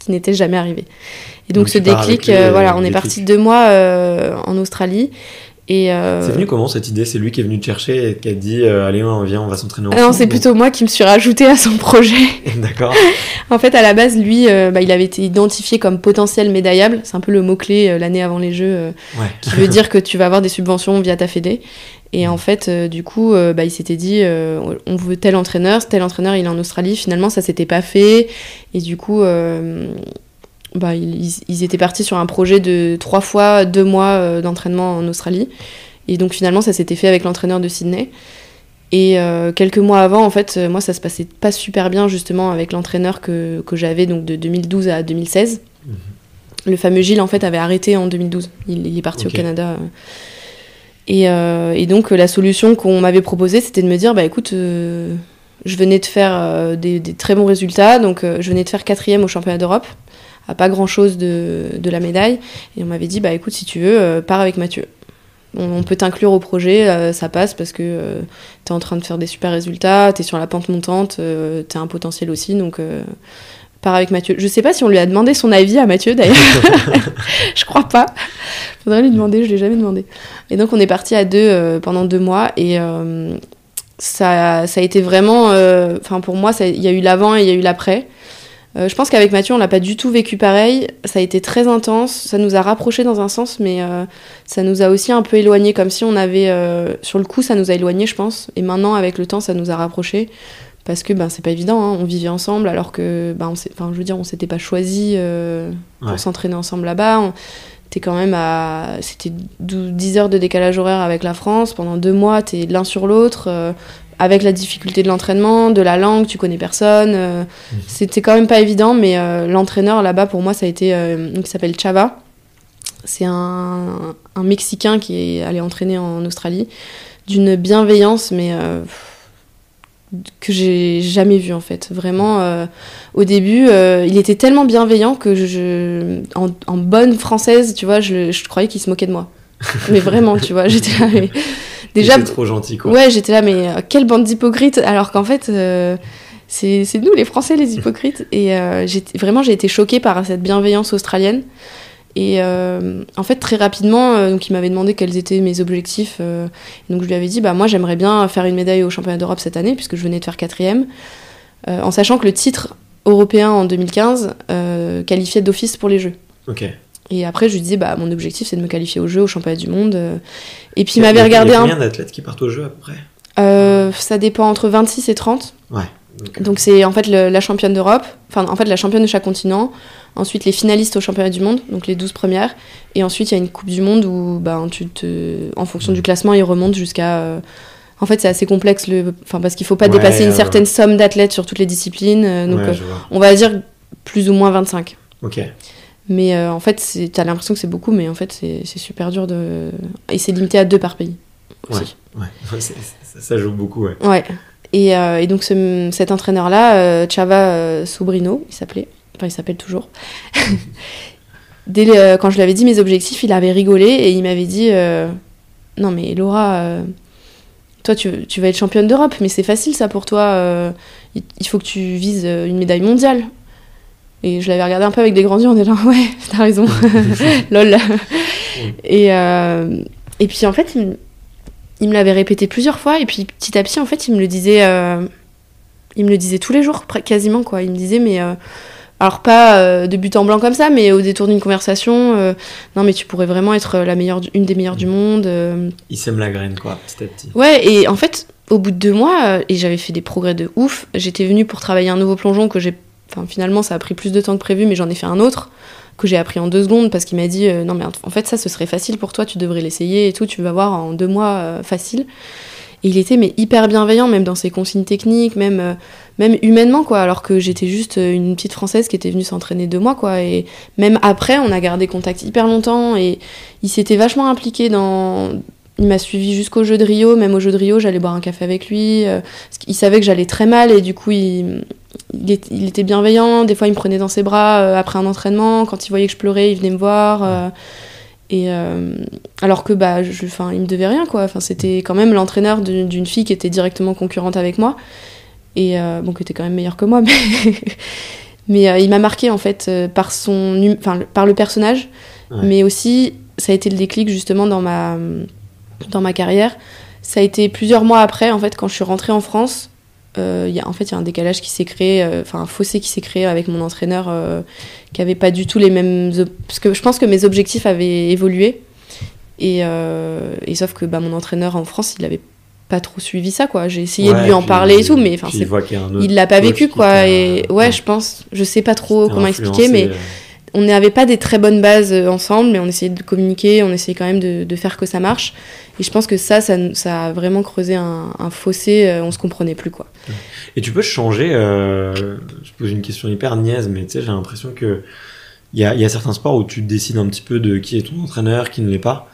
S2: n'était jamais arrivé. Et donc ce déclic, on est parti 2 mois en Australie. Et
S3: c'est venu comment cette idée ? C'est lui qui est venu te chercher et qui a dit allez viens, on va s'entraîner ensemble.
S2: Non, c'est plutôt moi qui me suis rajoutée à son projet.
S3: D'accord.
S2: En fait, à la base, lui, il avait été identifié comme potentiel médaillable. C'est un peu le mot-clé l'année avant les Jeux, qui veut dire que tu vas avoir des subventions via ta fédé. Et en fait, du coup, il s'était dit on veut tel entraîneur il est en Australie. Finalement, ça s'était pas fait. Et du coup, ils étaient partis sur un projet de 3 fois 2 mois d'entraînement en Australie. Et donc finalement, ça s'était fait avec l'entraîneur de Sydney. Et quelques mois avant, en fait, moi, ça se passait pas super bien, justement, avec l'entraîneur que j'avais donc de 2012 à 2016. Le fameux Gilles, en fait, avait arrêté en 2012. Il est parti au Canada. Et donc, la solution qu'on m'avait proposée, c'était de me dire, écoute, je venais de faire des très bons résultats. Donc, je venais de faire 4e au championnat d'Europe, à pas grand-chose de la médaille. Et on m'avait dit, écoute, si tu veux, pars avec Mathieu. On peut t'inclure au projet, ça passe parce que t'es en train de faire des super résultats, t'es sur la pente montante, t'as un potentiel aussi, donc pars avec Mathieu. Je sais pas si on lui a demandé son avis à Mathieu d'ailleurs, je crois pas. Faudrait lui demander, je l'ai jamais demandé. Et donc on est partis à 2 pendant 2 mois et ça a été vraiment, pour moi, il y a eu l'avant et il y a eu l'après. Je pense qu'avec Mathieu, on l'a pas du tout vécu pareil. Ça a été très intense. Ça nous a rapprochés dans un sens, mais ça nous a aussi un peu éloignés, comme si on avait... sur le coup, ça nous a éloignés, je pense. Et maintenant, avec le temps, ça nous a rapprochés. Parce que c'est pas évident, hein. On vivait ensemble, alors que, on s'était pas choisis pour s'entraîner ensemble là-bas. T'es quand même à... C'était 10 heures de décalage horaire avec la France. Pendant 2 mois, t'es l'un sur l'autre... avec la difficulté de l'entraînement, de la langue, tu connais personne. C'était quand même pas évident, mais l'entraîneur là-bas, pour moi, ça a été... qui s'appelle Chava. C'est un Mexicain qui est allé entraîner en Australie, d'une bienveillance, mais que j'ai jamais vue, en fait. Vraiment, au début, il était tellement bienveillant que en bonne française, tu vois, je croyais qu'il se moquait de moi. Mais vraiment, tu vois, j'étais là... Mais... Déjà,
S3: c'est trop gentil, quoi.
S2: Ouais, j'étais là, mais quelle bande d'hypocrites, alors qu'en fait, c'est nous, les Français, les hypocrites. Et j'ai été choquée par cette bienveillance australienne. Et en fait, très rapidement, donc, il m'avait demandé quels étaient mes objectifs. Donc, je lui avais dit, moi, j'aimerais bien faire une médaille au championnat d'Europe cette année, puisque je venais de faire 4e. En sachant que le titre européen en 2015 qualifiait d'office pour les Jeux.
S3: Ok.
S2: Et après, je lui disais, mon objectif, c'est de me qualifier aux Jeux, au championnat du monde. Et puis, il m'avait regardé...
S3: Il y a combien d'athlètes qui partent aux Jeux, à peu près
S2: Ça dépend entre 26 et 30.
S3: Ouais.
S2: Donc, c'est en fait la championne d'Europe, la championne de chaque continent. Ensuite, les finalistes au championnat du monde, donc les 12 premières. Et ensuite, il y a une Coupe du Monde où, en fonction du classement, ils remontent jusqu'à... En fait, c'est assez complexe, parce qu'il ne faut pas dépasser une certaine somme d'athlètes sur toutes les disciplines. Donc, on va dire plus ou moins 25.
S3: Ok.
S2: Mais en fait, t'as l'impression que c'est beaucoup, mais en fait, c'est super dur de... Et c'est limité à 2 par pays aussi.
S3: Ouais. Ça joue beaucoup, ouais.
S2: Ouais. Et donc, cet entraîneur-là, Chava Sobrino, il s'appelait. Enfin, il s'appelle toujours. Quand je lui avais dit mes objectifs, il avait rigolé et il m'avait dit non, mais Laura, toi, tu vas être championne d'Europe, mais c'est facile, ça, pour toi. Il faut que tu vises une médaille mondiale. Et je l'avais regardé un peu avec des grands yeux, on est là, ouais, t'as raison, lol. Et puis en fait, il me l'avait répété plusieurs fois, et puis petit à petit, en fait, il me le disait tous les jours, quasiment, quoi. Il me disait, mais alors pas de but en blanc comme ça, mais au détour d'une conversation, non, mais tu pourrais vraiment être une des meilleures du monde.
S3: Il sème la graine, quoi, petit à petit.
S2: Ouais, et en fait, au bout de 2 mois, et j'avais fait des progrès de ouf, j'étais venue pour travailler un nouveau plongeon que j'ai... Enfin, finalement, ça a pris plus de temps que prévu, mais j'en ai fait un autre que j'ai appris en 2 secondes parce qu'il m'a dit non, mais en fait, ça, ce serait facile pour toi, tu devrais l'essayer et tout, tu vas voir en 2 mois facile. Et il était hyper bienveillant, même dans ses consignes techniques, même humainement, quoi, alors que j'étais juste une petite Française qui était venue s'entraîner 2 mois, quoi. Et même après, on a gardé contact hyper longtemps et il s'était vachement impliqué dans... Il m'a suivi jusqu'au jeu de Rio, même au jeu de Rio, j'allais boire un café avec lui. Il savait que j'allais très mal et du coup, il était bienveillant. Des fois, il me prenait dans ses bras après un entraînement. Quand il voyait que je pleurais, il venait me voir. Alors que il me devait rien, quoi. Enfin, c'était quand même l'entraîneur d'une fille qui était directement concurrente avec moi et qui était quand même meilleure que moi. Mais il m'a marqué en fait par le personnage, mais aussi ça a été le déclic justement dans ma carrière. Ça a été plusieurs mois après, en fait, quand je suis rentrée en France. Il y a un décalage qui s'est créé, un fossé qui s'est créé avec mon entraîneur qui avait pas du tout les mêmes... Parce que je pense que mes objectifs avaient évolué. Et sauf que mon entraîneur en France, il avait pas trop suivi ça, quoi. J'ai essayé de lui en parler et tout, mais
S3: il
S2: l'a pas vécu, quoi. Et ouais, je pense, je sais pas trop comment expliquer, mais on n'avait pas des très bonnes bases ensemble, mais on essayait de communiquer, on essayait quand même de faire que ça marche. Et je pense que ça a vraiment creusé un fossé, on se comprenait plus, quoi.
S3: Et tu peux changer, je pose une question hyper niaise, mais tu sais, j'ai l'impression que il y a certains sports où tu décides un petit peu de qui est ton entraîneur, qui ne l'est pas.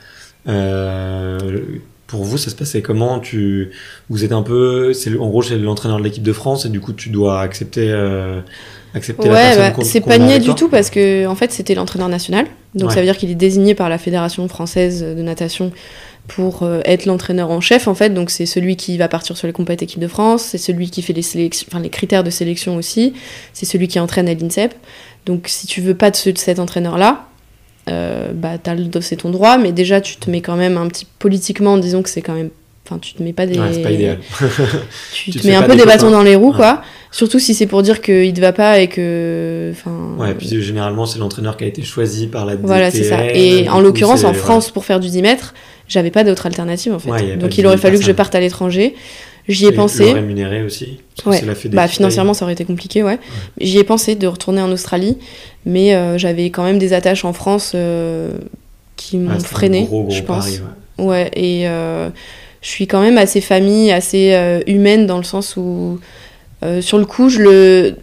S3: Pour vous, ça se passait comment? Vous êtes un peu, en gros, c'est l'entraîneur de l'équipe de France et du coup, tu dois accepter la personne
S2: c'est pas niais du tout parce que en fait, c'était l'entraîneur national. Donc ça veut dire qu'il est désigné par la Fédération française de natation pour être l'entraîneur en chef en fait. Donc c'est celui qui va partir sur les compétitions équipe de France, c'est celui qui fait les critères de sélection aussi, c'est celui qui entraîne à l'INSEP. Donc si tu veux pas de cet entraîneur-là, c'est ton droit, mais déjà tu te mets quand même un petit politiquement, disons que c'est quand même, enfin tu te mets pas des,
S3: c'est pas idéal.
S2: tu te mets un peu des bâtons dans les roues, quoi. Surtout si c'est pour dire qu'il te va pas et que,
S3: et puis généralement c'est l'entraîneur qui a été choisi par la DTN.
S2: Voilà, c'est ça. Et en l'occurrence en France pour faire du 10 mètres, j'avais pas d'autre alternative en fait. Donc il aurait fallu que je parte à l'étranger. J'y ai pensé.
S3: Le rémunérer aussi.
S2: Financièrement, ça aurait été compliqué, ouais. J'y ai pensé de retourner en Australie, mais j'avais quand même des attaches en France qui m'ont freiné, je pense. Pari, et je suis quand même assez famille, assez humaine dans le sens où, sur le coup,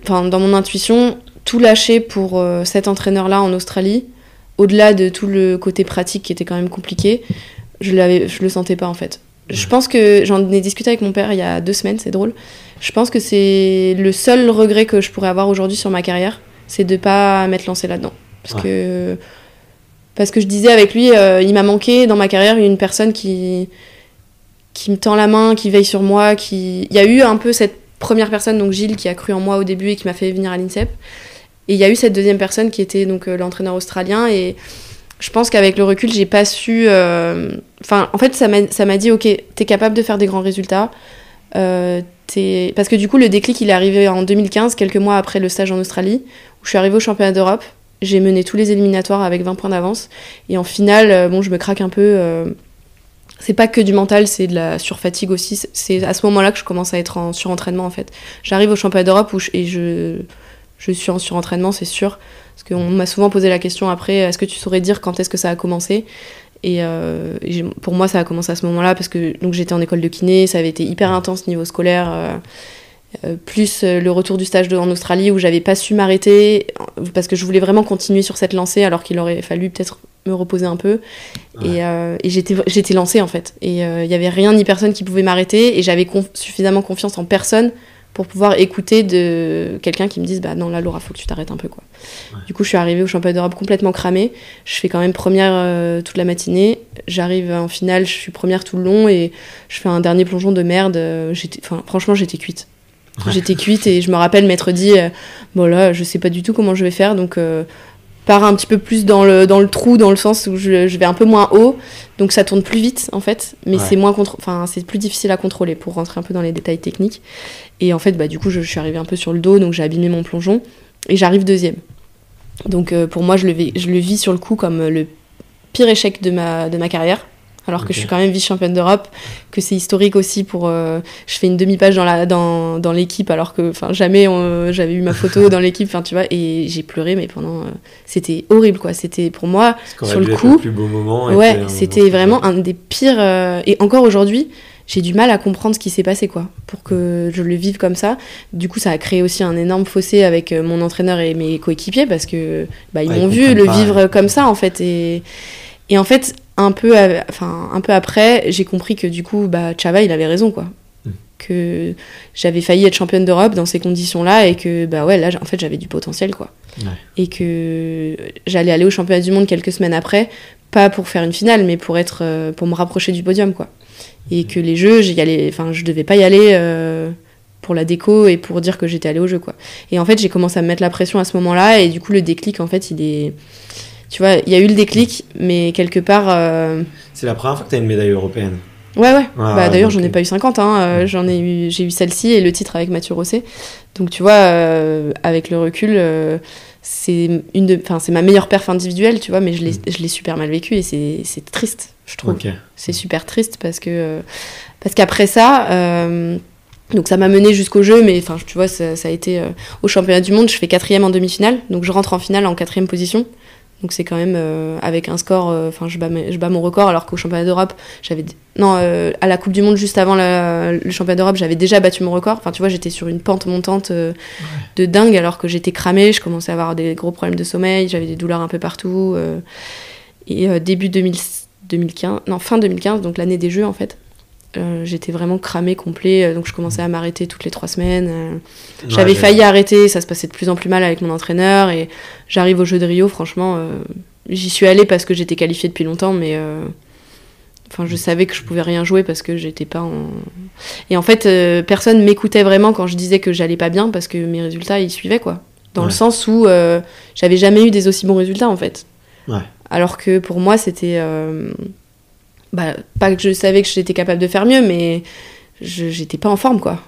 S2: dans mon intuition, tout lâcher pour cet entraîneur-là en Australie, au-delà de tout le côté pratique qui était quand même compliqué, je le sentais pas en fait. Je pense que j'en ai discuté avec mon père il y a 2 semaines, c'est drôle. Je pense que c'est le seul regret que je pourrais avoir aujourd'hui sur ma carrière, c'est de pas m'être lancée là-dedans. Parce que je disais avec lui, il m'a manqué dans ma carrière une personne qui me tend la main, qui veille sur moi, Il y a eu un peu cette première personne, donc Gilles, qui a cru en moi au début et qui m'a fait venir à l'INSEP. Et il y a eu cette deuxième personne qui était donc l'entraîneur australien et je pense qu'avec le recul, j'ai pas su... en fait, ça m'a dit, ok, t'es capable de faire des grands résultats. Parce que du coup, le déclic, il est arrivé en 2015, quelques mois après le stage en Australie, où je suis arrivée au championnat d'Europe. J'ai mené tous les éliminatoires avec 20 points d'avance. Et en finale, je me craque un peu. C'est pas que du mental, c'est de la surfatigue aussi. C'est à ce moment-là que je commence à être en surentraînement, en fait. J'arrive au championnat d'Europe et je suis en surentraînement, c'est sûr. Parce qu'on m'a souvent posé la question après, est-ce que tu saurais dire quand est-ce que ça a commencé ? Et pour moi, ça a commencé à ce moment-là, parce que donc, j'étais en école de kiné, ça avait été hyper intense niveau scolaire, plus le retour du stage en Australie où j'avais pas su m'arrêter, parce que je voulais vraiment continuer sur cette lancée, alors qu'il aurait fallu peut-être me reposer un peu. Et j'étais lancée, en fait. Et il y avait rien ni personne qui pouvait m'arrêter, et j'avais suffisamment confiance en personne pour pouvoir écouter de quelqu'un qui me dise non là Laura faut que tu t'arrêtes un peu quoi. Du coup je suis arrivée au championnat d'Europe complètement cramée, je fais quand même première toute la matinée, j'arrive en finale, je suis première tout le long et je fais un dernier plongeon de merde, franchement j'étais cuite. J'étais cuite et je me rappelle m'être dit là je sais pas du tout comment je vais faire, donc pars un petit peu plus dans le trou, dans le sens où je vais un peu moins haut, donc ça tourne plus vite en fait, mais c'est moins c'est plus difficile à contrôler, pour rentrer un peu dans les détails techniques. Et en fait du coup je suis arrivée un peu sur le dos, donc j'ai abîmé mon plongeon et j'arrive deuxième. Donc pour moi je le vis sur le coup comme le pire échec de ma carrière, alors que je suis quand même vice-championne d'Europe, que c'est historique aussi pour... je fais une demi-page dans l'équipe, alors que jamais j'avais eu ma photo dans l'équipe, tu vois, et j'ai pleuré, mais pendant... c'était horrible, quoi. C'était, pour moi, sur le coup...
S3: le plus beau moment.
S2: C'était vraiment un des pires... et encore aujourd'hui, j'ai du mal à comprendre ce qui s'est passé, quoi, pour que je le vive comme ça. Du coup, ça a créé aussi un énorme fossé avec mon entraîneur et mes coéquipiers, parce que ils m'ont vu le vivre comme ça, en fait, et en fait... Un peu après, j'ai compris que du coup, Chava, il avait raison, quoi. Que j'avais failli être championne d'Europe dans ces conditions-là et que, là, en fait, j'avais du potentiel, quoi. Et que j'allais aller au championnat du monde quelques semaines après, pas pour faire une finale, mais pour me rapprocher du podium, quoi. Et que les jeux, je devais pas y aller pour la déco et pour dire que j'étais allée au jeu, quoi. Et en fait, j'ai commencé à me mettre la pression à ce moment-là et du coup, le déclic, en fait, il est... Tu vois, il y a eu le déclic, mais quelque part...
S3: C'est la première fois que tu as une médaille européenne.
S2: Ouais. D'ailleurs, j'en ai pas eu 50. J'ai eu celle-ci et le titre avec Mathieu Rosset. Donc, tu vois, avec le recul, c'est ma meilleure perf individuelle, tu vois, mais je l'ai super mal vécu et c'est triste, je trouve. C'est super triste parce qu'après ça... Donc ça m'a mené jusqu'au jeu, mais enfin tu vois, ça a été au championnat du monde, je fais 4e en demi-finale, donc je rentre en finale en 4e position. Donc c'est quand même avec un score, je bats mon record, alors qu'au championnat d'Europe, à la Coupe du Monde juste avant le championnat d'Europe, j'avais déjà battu mon record. Enfin tu vois, j'étais sur une pente montante de dingue, alors que j'étais cramée, je commençais à avoir des gros problèmes de sommeil, j'avais des douleurs un peu partout. Et fin 2015, donc l'année des Jeux en fait. J'étais vraiment cramée complet, donc je commençais à m'arrêter toutes les 3 semaines. J'avais failli arrêter, ça se passait de plus en plus mal avec mon entraîneur, et j'arrive aux Jeux de Rio, franchement, j'y suis allée parce que j'étais qualifiée depuis longtemps, mais je savais que je pouvais rien jouer parce que j'étais pas en... Et en fait, personne m'écoutait vraiment quand je disais que j'allais pas bien, parce que mes résultats, ils suivaient, quoi. Dans le sens où j'avais jamais eu des aussi bons résultats, en fait. Ouais. Alors que pour moi, c'était... pas que je savais que j'étais capable de faire mieux, mais j'étais pas en forme, quoi.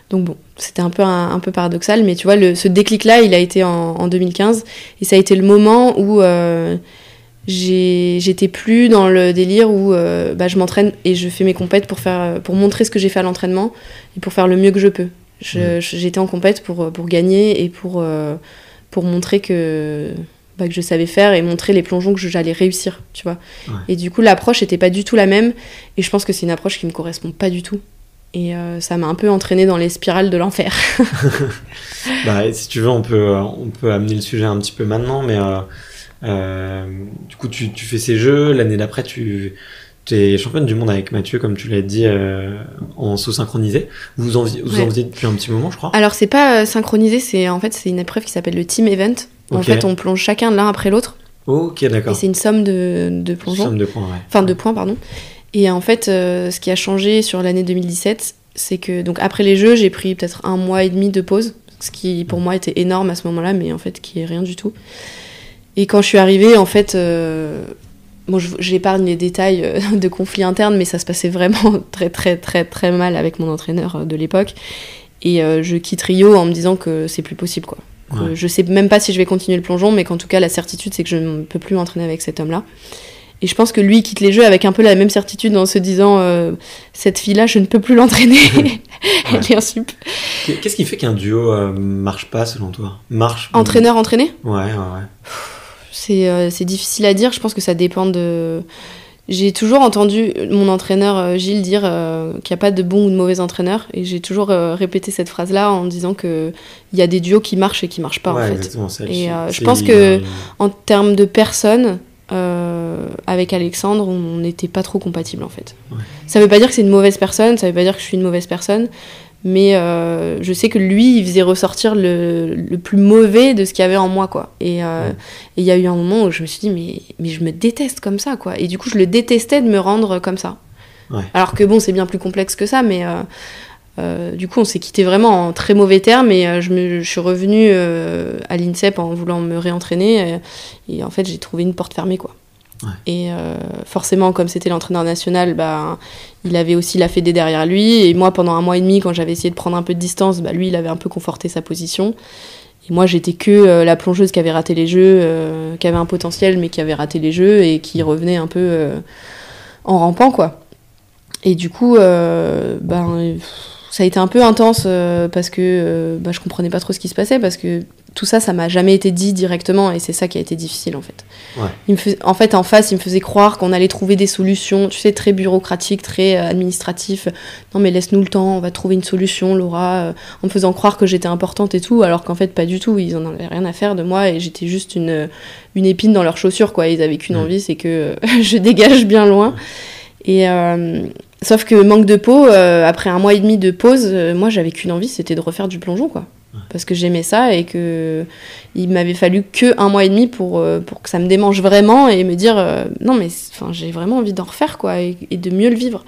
S2: Donc bon, c'était un peu paradoxal, mais tu vois, ce déclic-là, il a été en 2015, et ça a été le moment où j'étais plus dans le délire où je m'entraîne et je fais mes compètes pour montrer ce que j'ai fait à l'entraînement et pour faire le mieux que je peux. J'étais en compète pour gagner et pour montrer que je savais faire et montrer les plongeons que j'allais réussir, tu vois. Ouais. Et du coup, l'approche était pas du tout la même, et je pense que c'est une approche qui me correspond pas du tout. Et ça m'a un peu entraînée dans les spirales de l'enfer.
S3: Si tu veux, on peut amener le sujet un petit peu maintenant, mais du coup, tu fais ces jeux, l'année d'après, tu es championne du monde avec Mathieu, comme tu l'as dit, en saut synchronisé. Vous en faisiez depuis un petit moment, je crois.
S2: Alors, c'est pas synchronisé, c'est une épreuve qui s'appelle le team event. En fait, on plonge chacun l'un après l'autre.
S3: Ok, d'accord.
S2: Et c'est une somme de plongeons.
S3: Somme de points, ouais.
S2: Enfin, de points, pardon. Et en fait, ce qui a changé sur l'année 2017, c'est que, donc, après les Jeux, j'ai pris peut-être 1 mois et demi de pause, ce qui, pour moi, était énorme à ce moment-là, mais en fait, qui est rien du tout. Et quand je suis arrivée, en fait... j'épargne les détails de conflits internes, mais ça se passait vraiment très, très, très, très mal avec mon entraîneur de l'époque. Et je quitte Rio en me disant que c'est plus possible, quoi. Ouais. Je sais même pas si je vais continuer le plongeon, mais qu'en tout cas la certitude c'est que je ne peux plus m'entraîner avec cet homme-là. Et je pense que lui il quitte les Jeux avec un peu la même certitude, en se disant cette fille-là je ne peux plus l'entraîner. Elle est insup.
S3: Qu'est-ce qui fait qu'un duo marche pas selon toi?
S2: Entraîneur-entraîné?
S3: Ouais.
S2: C'est difficile à dire, je pense que ça dépend de... J'ai toujours entendu mon entraîneur Gilles dire qu'il n'y a pas de bon ou de mauvais entraîneur, et j'ai toujours répété cette phrase-là en disant qu'il y a des duos qui marchent et qui ne marchent pas, en fait.
S3: Exactement,
S2: et je pense que en termes de personnes, avec Alexandre, on n'était pas trop compatibles, en fait. Ouais. Ça ne veut pas dire que c'est une mauvaise personne, ça ne veut pas dire que je suis une mauvaise personne, mais je sais que lui, il faisait ressortir le plus mauvais de ce qu'il y avait en moi, quoi. Et il y a eu un moment où je me suis dit, mais je me déteste comme ça, quoi. Et du coup, je le détestais de me rendre comme ça. Ouais. Alors que bon, c'est bien plus complexe que ça, mais du coup, on s'est quitté vraiment en très mauvais termes, et je suis revenue à l'INSEP en voulant me réentraîner, et en fait, j'ai trouvé une porte fermée, quoi. Ouais. Et forcément, comme c'était l'entraîneur national, il avait aussi la Fédé derrière lui, et moi pendant 1 mois et demi, quand j'avais essayé de prendre un peu de distance, lui il avait un peu conforté sa position, et moi j'étais que la plongeuse qui avait raté les Jeux, qui avait un potentiel mais qui avait raté les Jeux et qui revenait un peu en rampant, quoi. Et du coup ça a été un peu intense parce que je comprenais pas trop ce qui se passait, parce que tout ça, ça m'a jamais été dit directement, et c'est ça qui a été difficile, en fait. Ouais. En fait, en face, il me faisait croire qu'on allait trouver des solutions, tu sais, très bureaucratiques, très administratifs. Non, mais laisse-nous le temps, on va trouver une solution, Laura, en me faisant croire que j'étais importante et tout, alors qu'en fait, pas du tout. Ils en avaient rien à faire de moi, et j'étais juste une épine dans leurs chaussures, quoi. Ils avaient qu'une envie, c'est que je dégage bien loin. Et sauf que manque de peau, après 1 mois et demi de pause, moi, j'avais qu'une envie, c'était de refaire du plongeon, quoi. Parce que j'aimais ça, et que il m'avait fallu que 1 mois et demi pour que ça me démange vraiment, et me dire non mais j'ai vraiment envie d'en refaire, quoi, et de mieux le vivre.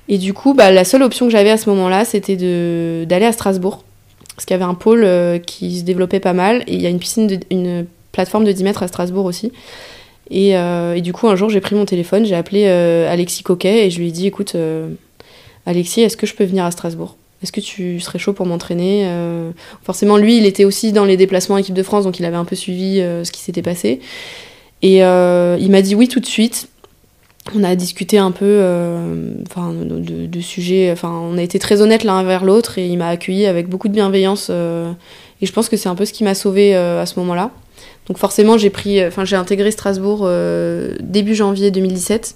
S2: Et du coup la seule option que j'avais à ce moment-là, c'était d'aller à Strasbourg, parce qu'il y avait un pôle qui se développait pas mal, et il y a une plateforme de 10 mètres à Strasbourg aussi. Et du coup un jour j'ai pris mon téléphone, j'ai appelé Alexis Coquet, et je lui ai dit écoute Alexis, est-ce que je peux venir à Strasbourg ? Est-ce que tu serais chaud pour m'entraîner ? Forcément, lui, il était aussi dans les déplacements équipe de France, donc il avait un peu suivi ce qui s'était passé. Et il m'a dit oui tout de suite. On a discuté un peu de sujets, on a été très honnêtes l'un vers l'autre et il m'a accueilli avec beaucoup de bienveillance et je pense que c'est un peu ce qui m'a sauvée à ce moment-là. Donc forcément j'ai intégré Strasbourg début janvier 2017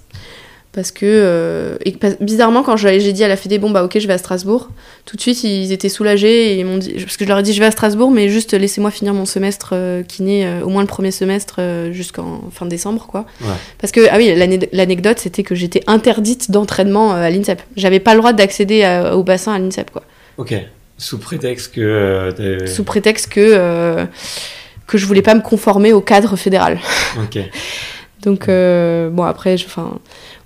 S2: parce que bizarrement quand j'ai dit à la Fédé ok je vais à Strasbourg, tout de suite ils étaient soulagés et ils m'ont dit, parce que je leur ai dit je vais à Strasbourg mais juste laissez-moi finir mon semestre kiné, au moins le premier semestre jusqu'en fin décembre quoi. Ouais. Parce que l'anecdote c'était que j'étais interdite d'entraînement à l'INSEP, j'avais pas le droit d'accéder au bassin à l'INSEP quoi.
S3: Ok, sous prétexte que
S2: je voulais pas me conformer au cadre fédéral.
S3: Ok.
S2: Donc après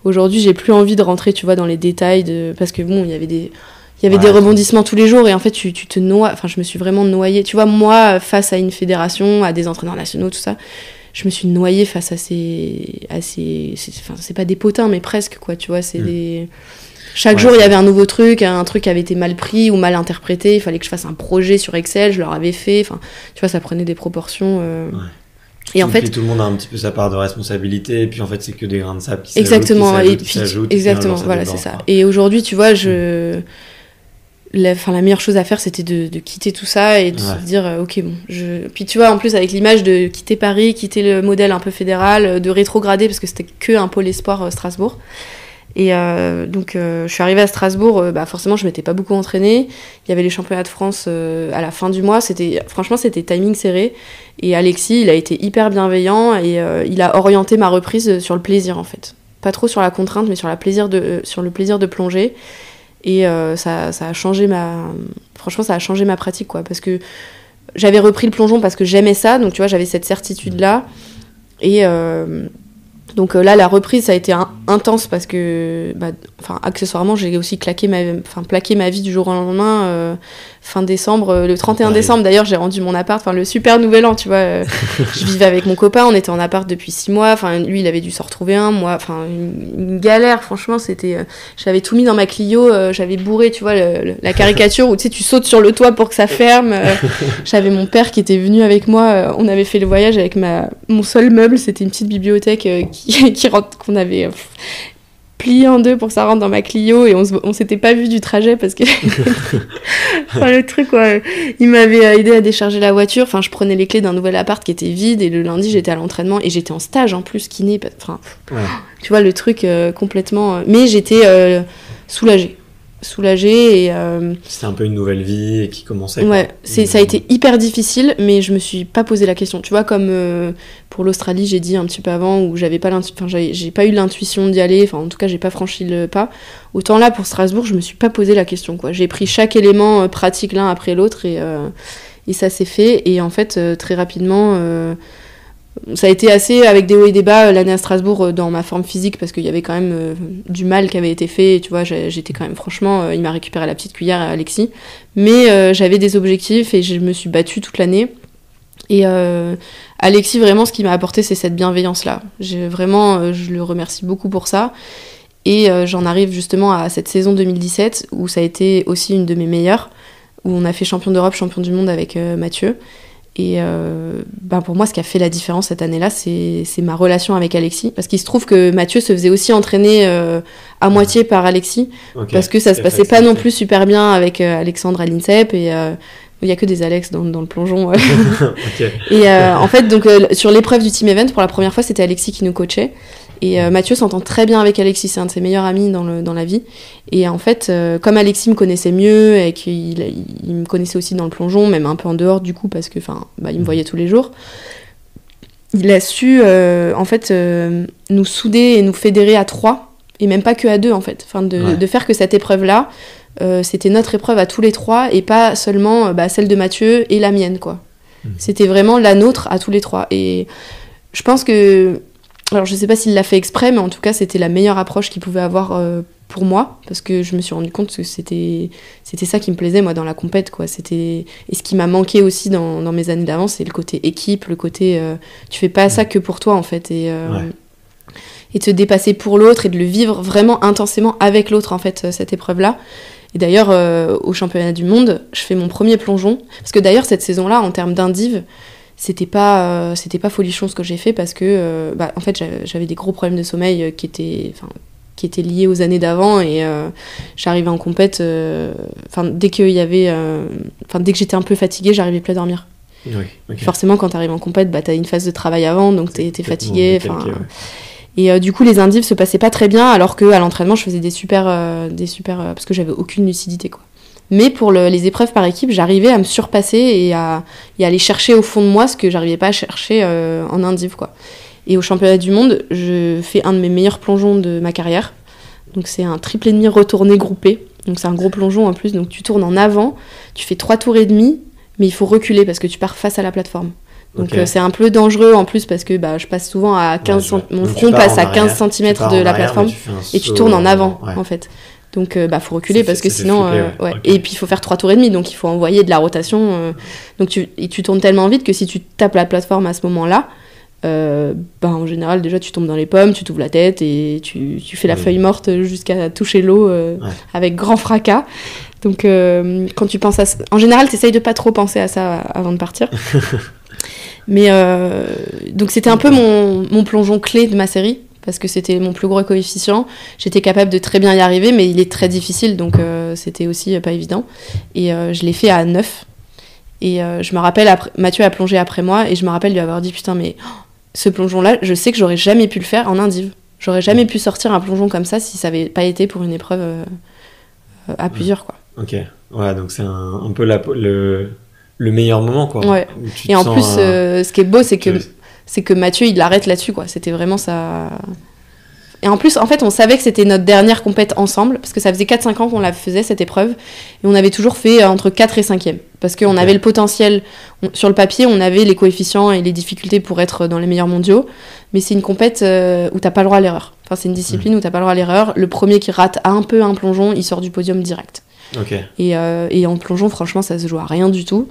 S2: aujourd'hui j'ai plus envie de rentrer tu vois dans les détails parce que il y avait des rebondissements tous les jours et en fait tu te noies, je me suis vraiment noyée, tu vois, moi face à une fédération, à des entraîneurs nationaux, tout ça, je me suis noyée face à c'est pas des potins mais presque quoi, tu vois, c'est chaque jour il y avait un nouveau truc, un truc qui avait été mal pris ou mal interprété, il fallait que je fasse un projet sur Excel, je leur avais fait, tu vois, ça prenait des proportions
S3: Et en fait, tout le monde a un petit peu sa part de responsabilité, et puis en fait, c'est que des grains de sable qui
S2: s'ajoutent. Exactement, voilà, c'est ça. Et aujourd'hui, tu vois, la meilleure chose à faire, c'était de quitter tout ça et de se dire, ok, bon, Puis tu vois, en plus, avec l'image de quitter Paris, quitter le modèle un peu fédéral, de rétrograder, parce que c'était que un pôle espoir Strasbourg. Et donc, je suis arrivée à Strasbourg, forcément, je m'étais pas beaucoup entraînée. Il y avait les championnats de France à la fin du mois. Franchement, c'était timing serré. Et Alexis, il a été hyper bienveillant et il a orienté ma reprise sur le plaisir, en fait. Pas trop sur la contrainte, mais sur le plaisir de plonger. Et ça a changé Franchement, ça a changé ma pratique, quoi. Parce que j'avais repris le plongeon parce que j'aimais ça. Donc, tu vois, j'avais cette certitude-là. Et... Donc là, la reprise, ça a été intense parce que, accessoirement, j'ai aussi plaqué ma vie du jour au lendemain. Fin décembre, le 31 décembre, d'ailleurs, j'ai rendu mon appart, le super nouvel an, tu vois. Je vivais avec mon copain, on était en appart depuis 6 mois. Lui, il avait dû s'en retrouver un, moi, une galère, franchement, c'était... j'avais tout mis dans ma Clio, j'avais bourré, tu vois, la caricature où, tu sais, tu sautes sur le toit pour que ça ferme. J'avais mon père qui était venu avec moi, on avait fait le voyage avec mon seul meuble, c'était une petite bibliothèque qu'on avait plié en deux pour que ça rentre dans ma Clio et on s'était pas vu du trajet parce que le truc il m'avait aidé à décharger la voiture, je prenais les clés d'un nouvel appart qui était vide et le lundi j'étais à l'entraînement et j'étais en stage en plus kiné, tu vois le truc complètement, mais j'étais soulagée et
S3: c'était un peu une nouvelle vie et qui commençait
S2: ça a été hyper difficile mais je me suis pas posé la question, tu vois, comme pour l'Australie j'ai dit un petit peu avant où j'ai pas eu l'intuition d'y aller, en tout cas j'ai pas franchi le pas, autant là pour Strasbourg je me suis pas posé la question quoi. J'ai pris chaque élément pratique l'un après l'autre et ça s'est fait et en fait très rapidement ça a été assez avec des hauts et des bas l'année à Strasbourg dans ma forme physique parce qu'il y avait quand même du mal qui avait été fait, tu vois, j'étais quand même franchement, il m'a récupéré la petite cuillère Alexis, mais j'avais des objectifs et je me suis battue toute l'année et Alexis vraiment ce qu'il m'a apporté c'est cette bienveillance là, je le remercie beaucoup pour ça et j'en arrive justement à cette saison 2017 où ça a été aussi une de mes meilleures, où on a fait champion d'Europe, champion du monde avec Mathieu. Et pour moi, ce qui a fait la différence cette année-là, c'est ma relation avec Alexis. Parce qu'il se trouve que Mathieu se faisait aussi entraîner à moitié par Alexis. Okay. Parce que ça se passait pas non plus super bien avec Alexandre à l'INSEP. Et il n'y a que des Alex dans le plongeon. Okay. Et en fait, donc, sur l'épreuve du team event, pour la première fois, c'était Alexis qui nous coachait. Et Mathieu s'entend très bien avec Alexis, c'est un de ses meilleurs amis dans la vie. Et en fait, comme Alexis me connaissait mieux et qu'il me connaissait aussi dans le plongeon, même un peu en dehors du coup, parce que il me voyait tous les jours, il a su nous souder et nous fédérer à 3, et même pas que à 2 en fait. De faire que cette épreuve-là, c'était notre épreuve à tous les 3 et pas seulement celle de Mathieu et la mienne, quoi. C'était vraiment la nôtre à tous les 3. Et je pense que... Alors, je sais pas s'il l'a fait exprès, mais en tout cas, c'était la meilleure approche qu'il pouvait avoir pour moi, parce que je me suis rendu compte que c'était ça qui me plaisait, moi, dans la compète, quoi. Et ce qui m'a manqué aussi dans mes années d'avant, c'est le côté équipe, le côté... tu fais pas ça que pour toi, en fait, et de se dépasser pour l'autre et de le vivre vraiment intensément avec l'autre, en fait, cette épreuve-là. Et d'ailleurs, au championnat du monde, je fais mon premier plongeon, parce que d'ailleurs, cette saison-là, en termes d'indiv, c'était pas folichon ce que j'ai fait parce que en fait j'avais des gros problèmes de sommeil qui étaient liés aux années d'avant et j'arrivais en compète dès que j'étais un peu fatiguée, j'arrivais plus à dormir.
S3: Oui, okay.
S2: Forcément quand t'arrives en compète, t'as une phase de travail avant, donc t'es fatiguée. Et du coup les indives se passaient pas très bien, alors qu'à l'entraînement je faisais des super parce que j'avais aucune lucidité, quoi. Mais pour les épreuves par équipe, j'arrivais à me surpasser et à aller chercher au fond de moi ce que j'arrivais pas à chercher en indive, quoi. Et au championnat du monde, je fais un de mes meilleurs plongeons de ma carrière. Donc c'est un 3,5 retourné groupé. Donc c'est un gros plongeon en plus. Donc tu tournes en avant, tu fais 3 tours et demi, mais il faut reculer parce que tu pars face à la plateforme. Donc c'est un peu dangereux en plus parce que je passe souvent à 15 mon front passe à 15 cm de la plateforme et tu tournes en avant en fait. Donc faut reculer parce que sinon okay. Et puis il faut faire 3 tours et demi, donc il faut envoyer de la rotation donc tu tournes tellement vite que si tu tapes la plateforme à ce moment-là, en général déjà tu tombes dans les pommes, tu t'ouvres la tête et tu fais la feuille morte jusqu'à toucher l'eau avec grand fracas. Donc quand tu penses à ça, en général t'essayes de pas trop penser à ça avant de partir. Mais donc c'était un peu mon plongeon clé de ma série parce que c'était mon plus gros coefficient. J'étais capable de très bien y arriver, mais il est très difficile, donc c'était aussi pas évident. Et je l'ai fait à 9. Et je me rappelle, Mathieu a plongé après moi, et je me rappelle lui avoir dit « Putain, mais ce plongeon-là, je sais que j'aurais jamais pu le faire en indive. J'aurais jamais pu sortir un plongeon comme ça si ça avait pas été pour une épreuve à plusieurs, quoi. »
S3: Ok, ouais, donc c'est un peu le meilleur moment, quoi.
S2: Ouais. Et en plus, ce qui est beau, c'est que Mathieu, il l'arrête là-dessus, quoi. C'était vraiment ça. Et en plus, en fait, on savait que c'était notre dernière compète ensemble, parce que ça faisait 4-5 ans qu'on la faisait, cette épreuve, et on avait toujours fait entre 4 et 5e, parce qu'on avait le potentiel, sur le papier, on avait les coefficients et les difficultés pour être dans les meilleurs mondiaux, mais c'est une compète où t'as pas le droit à l'erreur. Enfin, c'est une discipline où t'as pas le droit à l'erreur. Le premier qui rate un peu un plongeon, il sort du podium direct.
S3: Okay.
S2: Et en plongeon, franchement, ça se joue à rien du tout.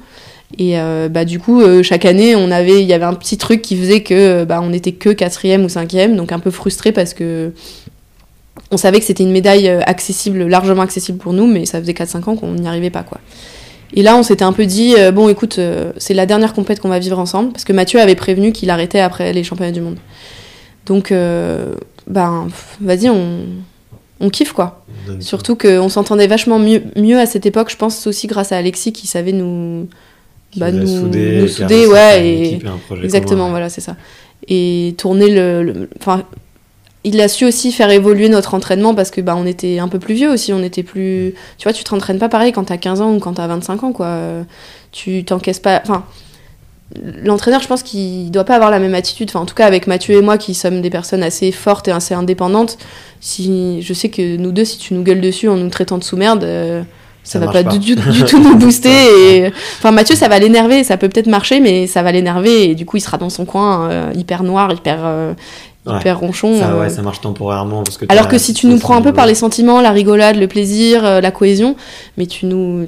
S2: Et du coup, chaque année, il y avait un petit truc qui faisait que on était que 4e ou 5e, donc un peu frustré parce que on savait que c'était une médaille largement accessible pour nous, mais ça faisait 4-5 ans qu'on n'y arrivait pas, quoi. Et là, on s'était un peu dit, bon, écoute, c'est la dernière compète qu'on va vivre ensemble, parce que Mathieu avait prévenu qu'il arrêtait après les championnats du monde. Donc, vas-y, on kiffe, quoi. Surtout qu'on s'entendait vachement mieux à cette époque, je pense aussi grâce à Alexis qui savait nous souder, ouais, et exactement, commun. Voilà, c'est ça. Et tourner il a su aussi faire évoluer notre entraînement parce que on était un peu plus vieux aussi, on était plus, tu vois, tu te rentraînes pas pareil quand t'as 15 ans ou quand t'as 25 ans, quoi. Tu t'encaisses pas, l'entraîneur, je pense qu'il doit pas avoir la même attitude, en tout cas avec Mathieu et moi qui sommes des personnes assez fortes et assez indépendantes. Si je sais que nous deux, si tu nous gueules dessus en nous traitant de sous-merde, ça va pas du tout nous booster. Mathieu, ça va l'énerver, ça peut peut-être marcher, mais ça va l'énerver et du coup il sera dans son coin hyper noir, hyper ronchon.
S3: Ça marche temporairement.
S2: Alors que si tu nous prends un peu par les sentiments, la rigolade, le plaisir, la cohésion, mais tu nous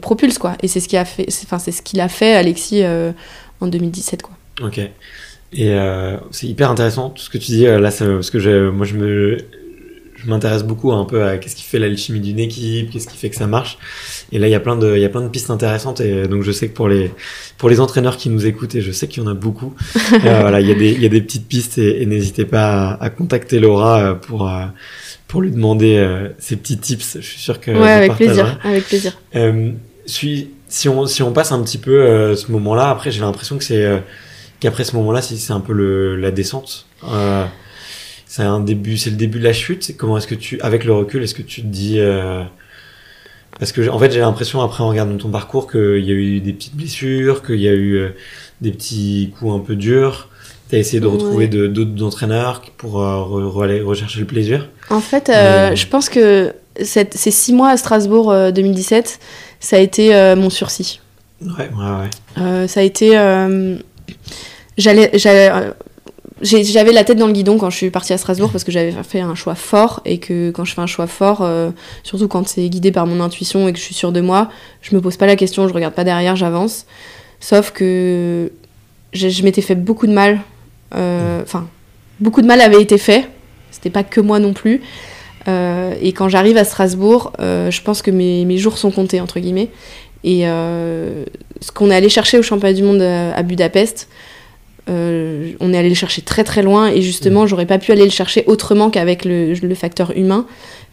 S2: propulses, quoi. Et c'est ce qu'il a fait Alexis en 2017, quoi.
S3: Ok. Et c'est hyper intéressant tout ce que tu dis là, parce que je m'intéresse beaucoup un peu à qu'est-ce qui fait l'alchimie d'une équipe, qu'est-ce qui fait que ça marche. Et là, il y a plein de pistes intéressantes. Et donc, je sais que pour les entraîneurs qui nous écoutent, et je sais qu'il y en a beaucoup, il y a des petites pistes et n'hésitez pas à contacter Laura pour lui demander ces petits tips. Je suis sûr que
S2: avec plaisir.
S3: Si on passe un petit peu ce moment-là, après, j'ai l'impression que qu'après ce moment-là, c'est un peu la descente. C'est le début de la chute. Comment est-ce que avec le recul, est-ce que tu te dis, parce que en fait j'ai l'impression après en regardant ton parcours qu'il y a eu des petites blessures, qu'il y a eu des petits coups un peu durs. T'as essayé de retrouver d'autres entraîneurs pour aller rechercher le plaisir.
S2: En fait, je pense que ces 6 mois à Strasbourg 2017, ça a été mon sursis.
S3: Ouais.
S2: Ça a été, j'avais la tête dans le guidon quand je suis partie à Strasbourg parce que j'avais fait un choix fort et que quand je fais un choix fort, surtout quand c'est guidé par mon intuition et que je suis sûre de moi, je me pose pas la question, je regarde pas derrière, j'avance. Sauf que je m'étais fait beaucoup de mal. Beaucoup de mal avait été fait. C'était pas que moi non plus. Et quand j'arrive à Strasbourg, je pense que mes jours sont comptés, entre guillemets. Et ce qu'on est allé chercher au championnat du monde à Budapest, on est allé le chercher très très loin, et justement j'aurais pas pu aller le chercher autrement qu'avec le facteur humain,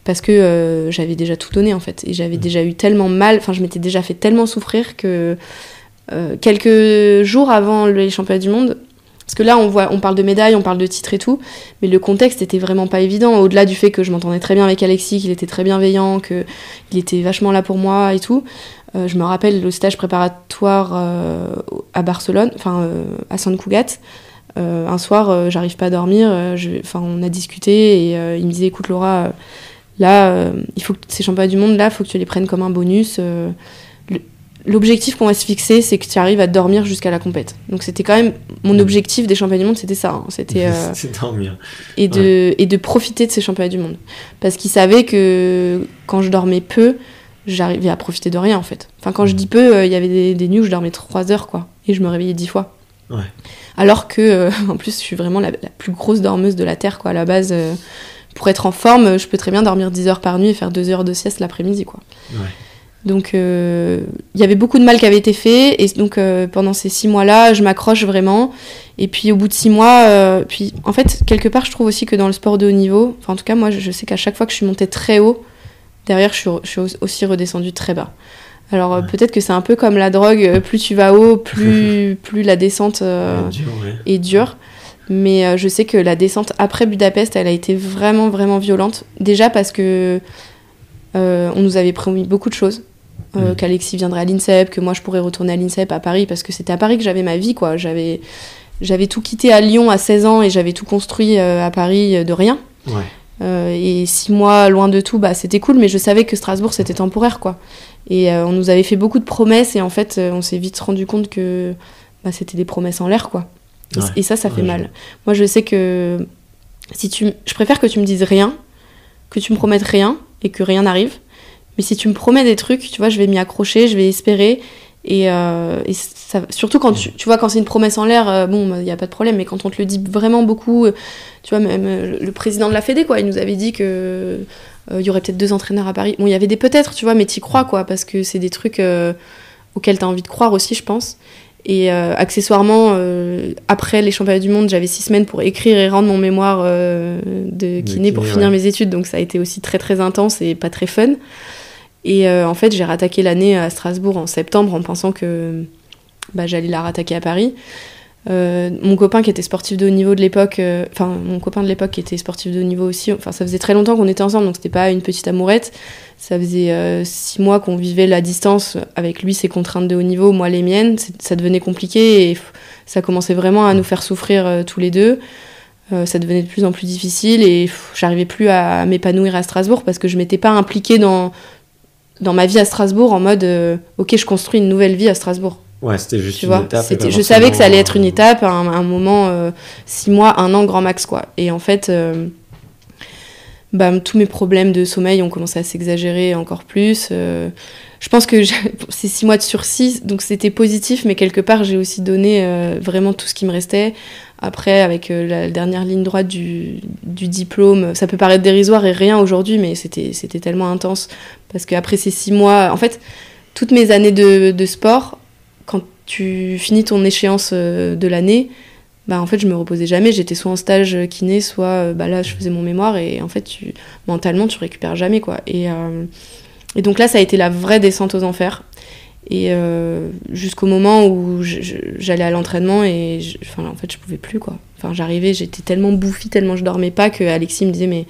S2: parce que j'avais déjà tout donné en fait, et j'avais déjà eu tellement mal, enfin je m'étais déjà fait tellement souffrir que quelques jours avant les championnats du monde, parce que là on parle de médailles, on parle de titres et tout, mais le contexte était vraiment pas évident, au-delà du fait que je m'entendais très bien avec Alexis, qu'il était très bienveillant, qu'il était vachement là pour moi et tout. Je me rappelle le stage préparatoire à Barcelone, à Sant Cugat. Un soir, j'arrive pas à dormir. On a discuté et il me disait, écoute Laura, il faut que ces championnats du monde, là, faut que tu les prennes comme un bonus. L'objectif qu'on va se fixer, c'est que tu arrives à dormir jusqu'à la compète. Donc c'était quand même mon objectif des championnats du monde, c'était ça. Hein. C'était
S3: dormir.
S2: Et de profiter de ces championnats du monde, parce qu'il savait que quand je dormais peu, j'arrivais à profiter de rien en fait. Enfin, quand je dis peu, il y avait des nuits où je dormais 3 heures quoi, et je me réveillais 10 fois.
S3: Ouais.
S2: Alors que, en plus, je suis vraiment la plus grosse dormeuse de la Terre quoi. À la base, pour être en forme, je peux très bien dormir 10 heures par nuit et faire 2 heures de sieste l'après-midi quoi.
S3: Ouais.
S2: Donc, il y avait beaucoup de mal qui avait été fait, et donc pendant ces 6 mois-là, je m'accroche vraiment. Et puis au bout de 6 mois, puis en fait, quelque part, je trouve aussi que dans le sport de haut niveau, enfin en tout cas, moi, je sais qu'à chaque fois que je suis montée très haut, derrière, je suis aussi redescendue très bas. Alors peut-être que c'est un peu comme la drogue, plus tu vas haut, plus la descente est dure. Mais je sais que la descente après Budapest, elle a été vraiment, vraiment violente. Déjà parce que on nous avait promis beaucoup de choses. Qu'Alexis viendrait à l'INSEP, que moi je pourrais retourner à l'INSEP à Paris, parce que c'était à Paris que j'avais ma vie, quoi. J'avais tout quitté à Lyon à 16 ans et j'avais tout construit à Paris de rien.
S3: Ouais.
S2: Et 6 mois loin de tout, c'était cool, mais je savais que Strasbourg c'était temporaire quoi. Et on nous avait fait beaucoup de promesses, et en fait on s'est vite rendu compte que c'était des promesses en l'air quoi. Et ça fait mal. Moi je sais que je préfère que tu me dises rien, que tu me promettes rien et que rien n'arrive. Mais si tu me promets des trucs, tu vois, je vais m'y accrocher, je vais espérer. Et ça, surtout quand tu vois, quand c'est une promesse en l'air, il n'y a pas de problème. Mais quand on te le dit vraiment beaucoup, tu vois, même le président de la Fédé, quoi, il nous avait dit que y aurait peut-être 2 entraîneurs à Paris. Bon, il y avait des peut-être, tu vois, mais t'y crois, quoi, parce que c'est des trucs auxquels t'as envie de croire aussi, je pense. Et accessoirement, après les championnats du monde, j'avais 6 semaines pour écrire et rendre mon mémoire de kiné pour finir mes études. Donc ça a été aussi très, très intense et pas très fun. Et en fait, j'ai rattaqué l'année à Strasbourg en septembre en pensant que j'allais la rattaquer à Paris. Mon copain qui était sportif de haut niveau de l'époque, mon copain de l'époque qui était sportif de haut niveau aussi, ça faisait très longtemps qu'on était ensemble, donc c'était pas une petite amourette. Ça faisait 6 mois qu'on vivait la distance, avec lui ses contraintes de haut niveau, moi les miennes. Ça devenait compliqué et ça commençait vraiment à nous faire souffrir tous les deux. Ça devenait de plus en plus difficile et j'arrivais plus à m'épanouir à Strasbourg parce que je m'étais pas impliquée dans ma vie à Strasbourg en mode ok, je construis une nouvelle vie à Strasbourg.
S3: Ouais, c'était juste une étape.
S2: Je savais que ça allait être une étape, un moment, 6 mois, 1 an grand max, quoi. Et en fait, tous mes problèmes de sommeil ont commencé à s'exagérer encore plus. Je pense que c'est 6 mois de sursis, donc c'était positif, mais quelque part, j'ai aussi donné vraiment tout ce qui me restait. Après, avec la dernière ligne droite du diplôme, ça peut paraître dérisoire et rien aujourd'hui, mais c'était tellement intense. Parce qu'après ces 6 mois, en fait, toutes mes années de sport, quand tu finis ton échéance de l'année, en fait, je me reposais jamais. J'étais soit en stage kiné, soit là, je faisais mon mémoire. Et en fait, mentalement, tu récupères jamais, quoi. Et donc là, ça a été la vraie descente aux enfers. Et jusqu'au moment où j'allais à l'entraînement et en fait je pouvais plus quoi. J'arrivais, j'étais tellement bouffie, tellement je dormais pas, que Alexis me disait mais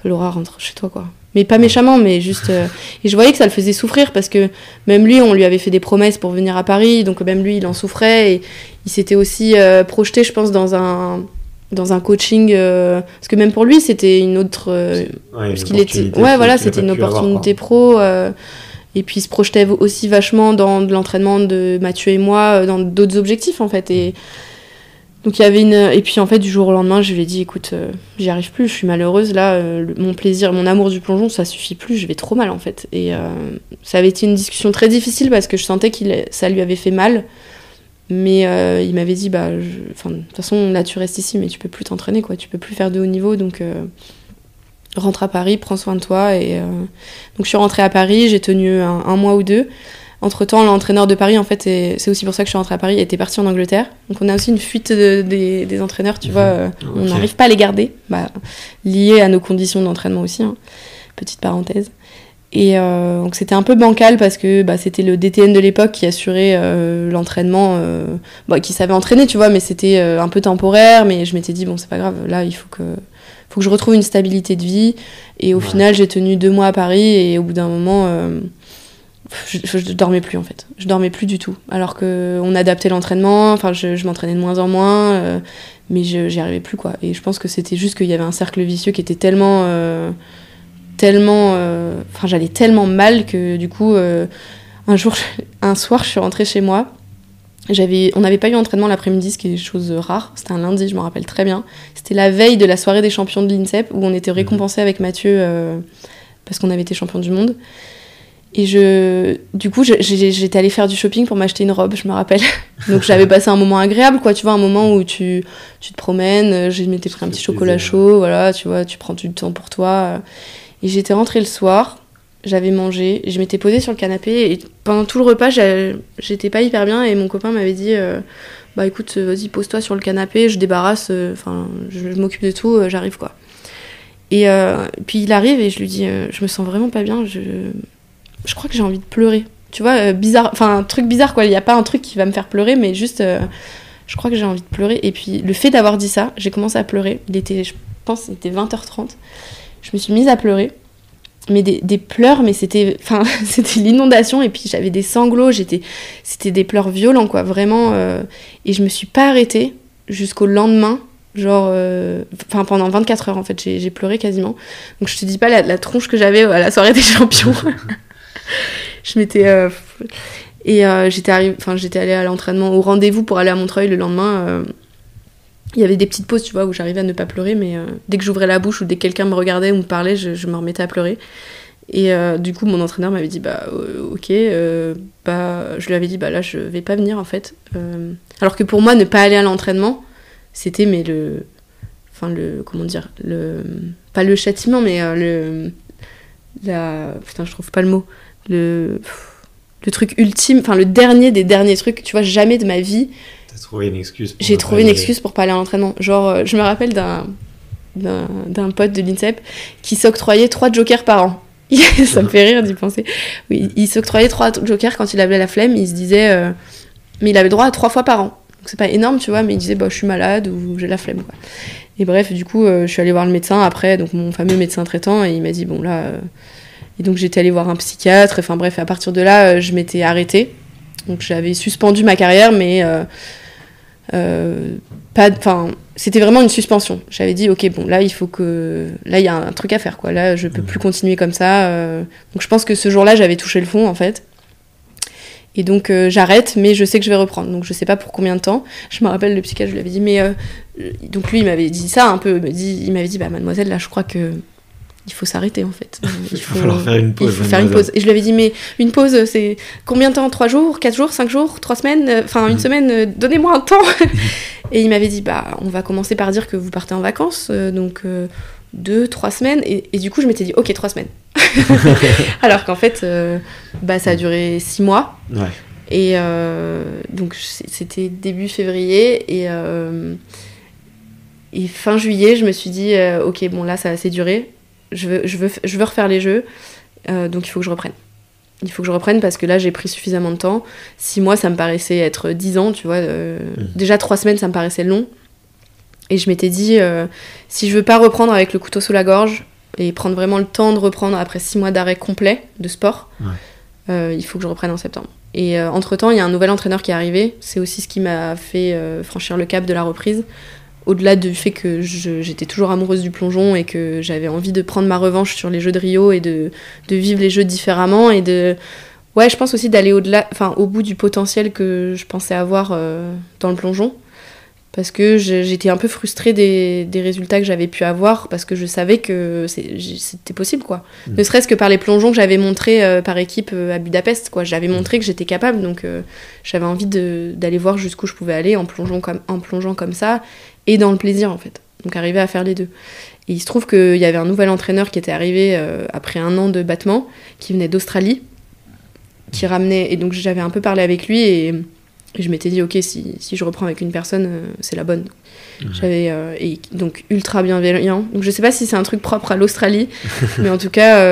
S2: Laura, rentre chez toi quoi. Mais pas méchamment, mais juste et je voyais que ça le faisait souffrir parce que même lui, on lui avait fait des promesses pour venir à Paris, donc même lui il en souffrait et il s'était aussi projeté, je pense, dans un coaching parce que même pour lui c'était une autre parce qu'il était c'était une opportunité pro. Et puis il se projetait aussi vachement dans de l'entraînement de Mathieu et moi, dans d'autres objectifs en fait. Et donc il y avait et puis en fait du jour au lendemain, je lui ai dit écoute, j'y arrive plus, je suis malheureuse là, mon plaisir, mon amour du plongeon, ça suffit plus, je vais trop mal en fait. Et ça avait été une discussion très difficile parce que je sentais ça lui avait fait mal. Mais il m'avait dit de toute façon là tu restes ici mais tu peux plus t'entraîner quoi, tu peux plus faire de haut niveau donc rentre à Paris, prends soin de toi. Et donc je suis rentrée à Paris, j'ai tenu un mois ou 2. Entre-temps, l'entraîneur de Paris, en fait, c'est aussi pour ça que je suis rentrée à Paris, était parti en Angleterre. Donc on a aussi une fuite des entraîneurs, tu vois. On n'arrive pas à les garder, lié à nos conditions d'entraînement aussi, hein. Petite parenthèse. Et donc c'était un peu bancal parce que c'était le DTN de l'époque qui assurait l'entraînement, qui savait entraîner, tu vois, mais c'était un peu temporaire. Mais je m'étais dit, bon, c'est pas grave, là, il faut que je retrouve une stabilité de vie. Et au final, j'ai tenu 2 mois à Paris et au bout d'un moment... je dormais plus en fait, je dormais plus du tout, alors qu'on adaptait l'entraînement, enfin je m'entraînais de moins en moins, mais j'y arrivais plus quoi, et je pense que c'était juste qu'il y avait un cercle vicieux qui était tellement j'allais tellement mal que du coup un soir je suis rentrée chez moi, on n'avait pas eu d'entraînement l'après-midi, ce qui est chose rare, c'était un lundi, je m'en rappelle très bien, c'était la veille de la soirée des champions de l'INSEP où on était récompensés avec Mathieu parce qu'on avait été champion du monde. Et du coup, j'étais allée faire du shopping pour m'acheter une robe, je me rappelle. Donc j'avais passé un moment agréable, quoi, tu vois, un moment où tu te promènes, je m'étais pris un petit chocolat chaud, voilà, tu vois, tu prends du temps pour toi. Et j'étais rentrée le soir, j'avais mangé, je m'étais posée sur le canapé, et pendant tout le repas, j'étais pas hyper bien, et mon copain m'avait dit, écoute, vas-y, pose-toi sur le canapé, je débarrasse, je m'occupe de tout, j'arrive, quoi. Et puis il arrive, et je lui dis, je me sens vraiment pas bien, je crois que j'ai envie de pleurer. Tu vois, bizarre, enfin un truc bizarre quoi, il n'y a pas un truc qui va me faire pleurer, mais juste je crois que j'ai envie de pleurer. Et puis le fait d'avoir dit ça, j'ai commencé à pleurer. Je pense qu'il était 20h30. Je me suis mise à pleurer. Mais des pleurs, mais c'était l'inondation, et puis j'avais des sanglots, c'était des pleurs violents quoi, vraiment. Et je me suis pas arrêtée jusqu'au lendemain. Genre, pendant 24 heures en fait, j'ai pleuré quasiment. Donc je te dis pas la tronche que j'avais à la soirée des champions. Je m'étais j'étais allée à l'entraînement, au rendez-vous pour aller à Montreuil le lendemain. Il y avait des petites pauses, tu vois, où j'arrivais à ne pas pleurer, mais dès que j'ouvrais la bouche ou dès que quelqu'un me regardait ou me parlait, je me remettais à pleurer. Et du coup, mon entraîneur m'avait dit ok, je lui avais dit là je vais pas venir en fait. Alors que pour moi, ne pas aller à l'entraînement, c'était pas le châtiment, mais je trouve pas le mot, le truc ultime, enfin le dernier des derniers trucs, tu vois, jamais de ma vie
S3: t'as trouvé une excuse
S2: j'ai trouvé une excuse pour pas aller à l'entraînement. Genre je me rappelle d'un pote de l'INSEP qui s'octroyait 3 jokers par an. Ça me fait rire d'y penser. Oui, il s'octroyait 3 jokers quand il avait la flemme, il se disait mais il avait le droit à 3 fois par an. Donc c'est pas énorme, tu vois, mais il disait je suis malade ou j'ai la flemme quoi. Et bref, du coup, je suis allée voir le médecin après, donc mon fameux médecin traitant, et il m'a dit et donc j'étais allée voir un psychiatre, enfin bref, à partir de là, je m'étais arrêtée. Donc j'avais suspendu ma carrière, mais c'était vraiment une suspension. J'avais dit ok, bon là il y a un truc à faire quoi. Là je peux plus continuer comme ça. Donc je pense que ce jour-là j'avais touché le fond en fait. Et donc j'arrête, mais je sais que je vais reprendre. Donc je sais pas pour combien de temps. Je me rappelle le psychiatre, je lui avais dit donc lui il m'avait dit ça un peu. Il m'avait dit mademoiselle là je crois que il faut s'arrêter en fait.
S3: Il faut falloir faire une pause.
S2: Il faut faire une pause. Et je lui avais dit mais une pause c'est combien de temps? 3 jours, 4 jours, 5 jours, 3 semaines, une semaine, donnez-moi un temps. Et il m'avait dit on va commencer par dire que vous partez en vacances, donc 2-3 semaines. Et du coup je m'étais dit ok 3 semaines. Alors qu'en fait ça a duré 6 mois.
S3: Ouais.
S2: Et donc c'était début février et fin juillet je me suis dit ok bon là ça a assez duré, je veux refaire les jeux, donc il faut que je reprenne parce que là j'ai pris suffisamment de temps. 6 mois ça me paraissait être 10 ans, tu vois. Déjà 3 semaines ça me paraissait long, et je m'étais dit si je veux pas reprendre avec le couteau sous la gorge et prendre vraiment le temps de reprendre après 6 mois d'arrêt complet de sport, il faut que je reprenne en septembre. Et entre-temps, il y a un nouvel entraîneur qui est arrivé. C'est aussi ce qui m'a fait franchir le cap de la reprise. Au-delà du fait que j'étais toujours amoureuse du plongeon et que j'avais envie de prendre ma revanche sur les Jeux de Rio et de vivre les Jeux différemment et je pense aussi d'aller au-delà, au bout du potentiel que je pensais avoir dans le plongeon. Parce que j'étais un peu frustrée des résultats que j'avais pu avoir, parce que je savais que c'était possible, quoi. Ne serait-ce que par les plongeons que j'avais montrés par équipe à Budapest, quoi. J'avais montré que j'étais capable, donc j'avais envie d'aller voir jusqu'où je pouvais aller en plongeant comme ça, et dans le plaisir, en fait. Donc arriver à faire les deux. Et il se trouve qu'il y avait un nouvel entraîneur qui était arrivé après 1 an de battement, qui venait d'Australie. qui ramenait. Et donc j'avais un peu parlé avec lui et je m'étais dit, ok, si je reprends avec une personne, c'est la bonne. J'avais et donc ultra bienveillant. Donc je sais pas si c'est un truc propre à l'Australie, mais en tout cas,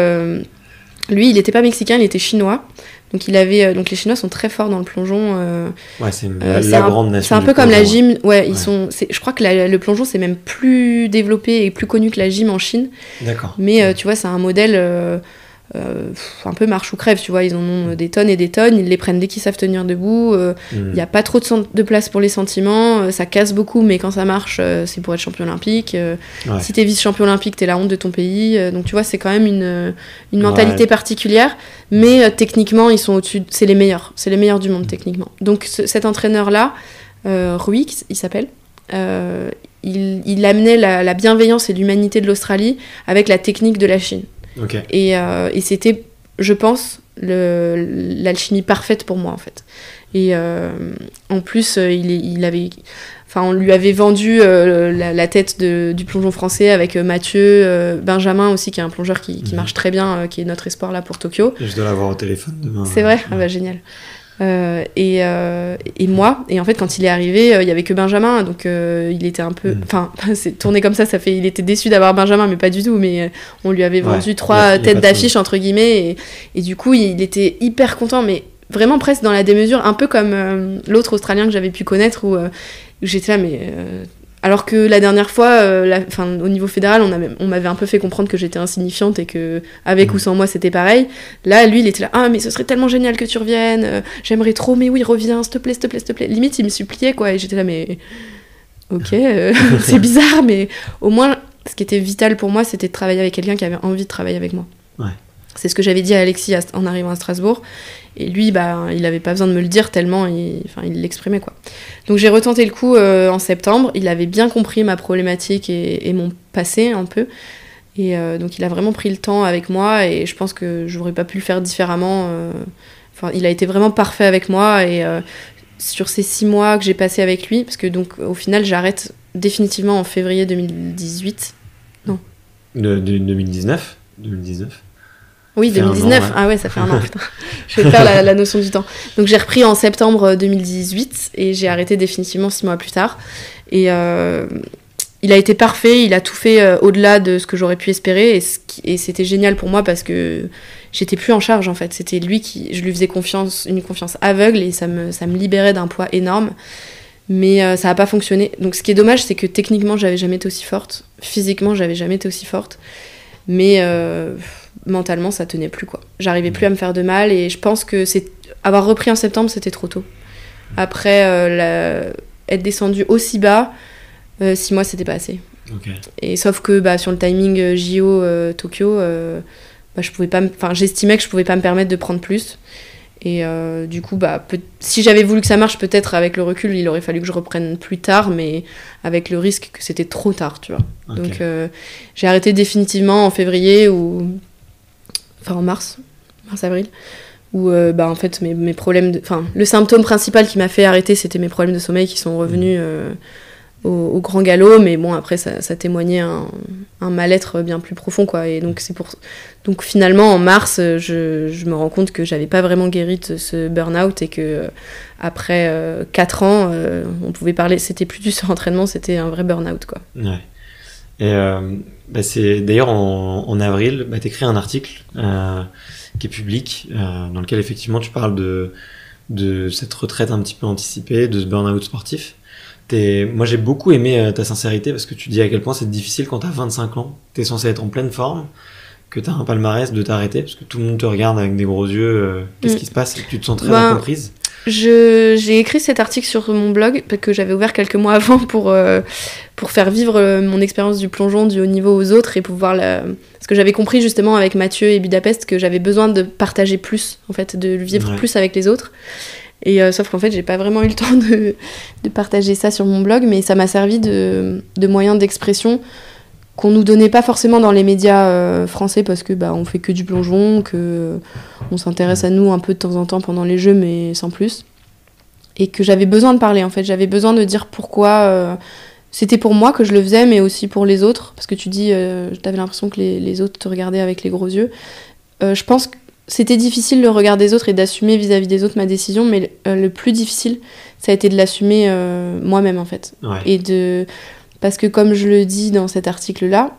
S2: lui, il était pas mexicain, il était chinois. Donc donc les Chinois sont très forts dans le plongeon.
S3: C'est la grande nation.
S2: C'est un peu comme la gym. Ouais, je crois que le plongeon c'est même plus développé et plus connu que la gym en Chine.
S3: D'accord.
S2: Mais tu vois, c'est un modèle un peu marche ou crève. Tu vois, ils en ont des tonnes et des tonnes. Ils les prennent dès qu'ils savent tenir debout. Il y a pas trop de place pour les sentiments. Ça casse beaucoup, mais quand ça marche, c'est pour être champion olympique. Si t'es vice-champion olympique, t'es la honte de ton pays. Donc tu vois, c'est quand même une mentalité particulière. Mais techniquement, ils sont au-dessus. C'est les meilleurs du monde techniquement. Donc cet entraîneur-là, Rui, il s'appelle. Il amenait la bienveillance et l'humanité de l'Australie avec la technique de la Chine.
S3: Okay.
S2: Et c'était, je pense, l'alchimie parfaite pour moi en fait. Et en plus, on lui avait vendu la tête du plongeon français avec Mathieu, Benjamin aussi, qui est un plongeur qui marche très bien, qui est notre espoir là pour Tokyo.
S3: Et je dois l'avoir au téléphone demain.
S2: C'est vrai ? Ah bah génial. Et moi, et en fait quand il est arrivé, il y avait que Benjamin, donc il était un peu, c'est tourné comme ça fait, il était déçu d'avoir Benjamin, mais pas du tout, mais on lui avait vendu 3 têtes d'affiche entre guillemets, et du coup il était hyper content, mais vraiment presque dans la démesure, un peu comme l'autre Australien que j'avais pu connaître, où j'étais là, mais alors que la dernière fois, au niveau fédéral, on m'avait un peu fait comprendre que j'étais insignifiante et que avec ou sans moi c'était pareil. Là, lui, il était là, ah mais ce serait tellement génial que tu reviennes, j'aimerais trop, mais oui, reviens, s'il te plaît, s'il te plaît, s'il te plaît. Limite, il me suppliait quoi, et j'étais là, mais ok, c'est bizarre, mais au moins, ce qui était vital pour moi, c'était de travailler avec quelqu'un qui avait envie de travailler avec moi.
S3: Ouais.
S2: C'est ce que j'avais dit à Alexis en arrivant à Strasbourg. Et lui, il avait pas besoin de me le dire tellement il l'exprimait, quoi. Donc j'ai retenté le coup en septembre. Il avait bien compris ma problématique et mon passé un peu. Et donc il a vraiment pris le temps avec moi et je pense que j'aurais pas pu le faire différemment. Il a été vraiment parfait avec moi et sur ces 6 mois que j'ai passé avec lui, parce que donc au final j'arrête définitivement en février 2018. Non.
S3: 2019.
S2: Oui, 2019. Ah ouais, ça fait un an, putain. Je vais faire la notion du temps. Donc j'ai repris en septembre 2018 et j'ai arrêté définitivement 6 mois plus tard. Et il a été parfait, il a tout fait au-delà de ce que j'aurais pu espérer et c'était génial pour moi parce que j'étais plus en charge en fait. C'était lui je lui faisais une confiance aveugle et ça me libérait d'un poids énorme. Mais ça n'a pas fonctionné. Donc ce qui est dommage, c'est que techniquement, j'avais jamais été aussi forte. Physiquement, j'avais jamais été aussi forte. Mais mentalement, ça tenait plus, quoi. J'arrivais plus à me faire de mal et je pense que avoir repris en septembre, c'était trop tôt. Après, être descendue aussi bas, 6 mois, c'était pas assez.
S3: Okay.
S2: Et sauf que sur le timing JO Tokyo, j'estimais que je pouvais pas me permettre de prendre plus. Et du coup, si j'avais voulu que ça marche, peut-être avec le recul, il aurait fallu que je reprenne plus tard, mais avec le risque que c'était trop tard, tu vois. Okay. Donc j'ai arrêté définitivement en février en mars-avril, où en fait mes problèmes le symptôme principal qui m'a fait arrêter, c'était mes problèmes de sommeil qui sont revenus au grand galop, mais bon, après ça témoignait un mal-être bien plus profond, quoi. Et donc donc finalement en mars, je me rends compte que j'avais pas vraiment guéri de ce burn-out et que après 4 ans, on pouvait parler, c'était plus du surentraînement, c'était un vrai burn-out, quoi.
S3: Ouais. Et c'est d'ailleurs en avril, t'écris un article qui est public, dans lequel effectivement tu parles de cette retraite un petit peu anticipée, de ce burn-out sportif. Moi j'ai beaucoup aimé ta sincérité parce que tu dis à quel point c'est difficile quand t'as 25 ans, t'es censé être en pleine forme, que t'as un palmarès de t'arrêter parce que tout le monde te regarde avec des gros yeux, qu'est-ce qui se passe, tu te sens très incomprise.
S2: J'ai écrit cet article sur mon blog que j'avais ouvert quelques mois avant pour faire vivre mon expérience du plongeon du haut niveau aux autres et pour voir parce que j'avais compris justement avec Mathieu et Budapest que j'avais besoin de partager plus, en fait, de le vivre plus avec les autres. Et sauf qu'en fait, j'ai pas vraiment eu le temps de partager ça sur mon blog, mais ça m'a servi de moyen d'expression qu'on nous donnait pas forcément dans les médias français parce que on fait que du plongeon, que on s'intéresse à nous un peu de temps en temps pendant les jeux, mais sans plus. Et que j'avais besoin de parler, en fait. J'avais besoin de dire pourquoi c'était pour moi que je le faisais, mais aussi pour les autres. Parce que tu dis, t'avais l'impression que les autres te regardaient avec les gros yeux. Je pense c'était difficile le regard des autres et d'assumer vis-à-vis des autres ma décision, mais le plus difficile, ça a été de l'assumer moi-même, en fait.
S3: Ouais.
S2: Parce que comme je le dis dans cet article-là,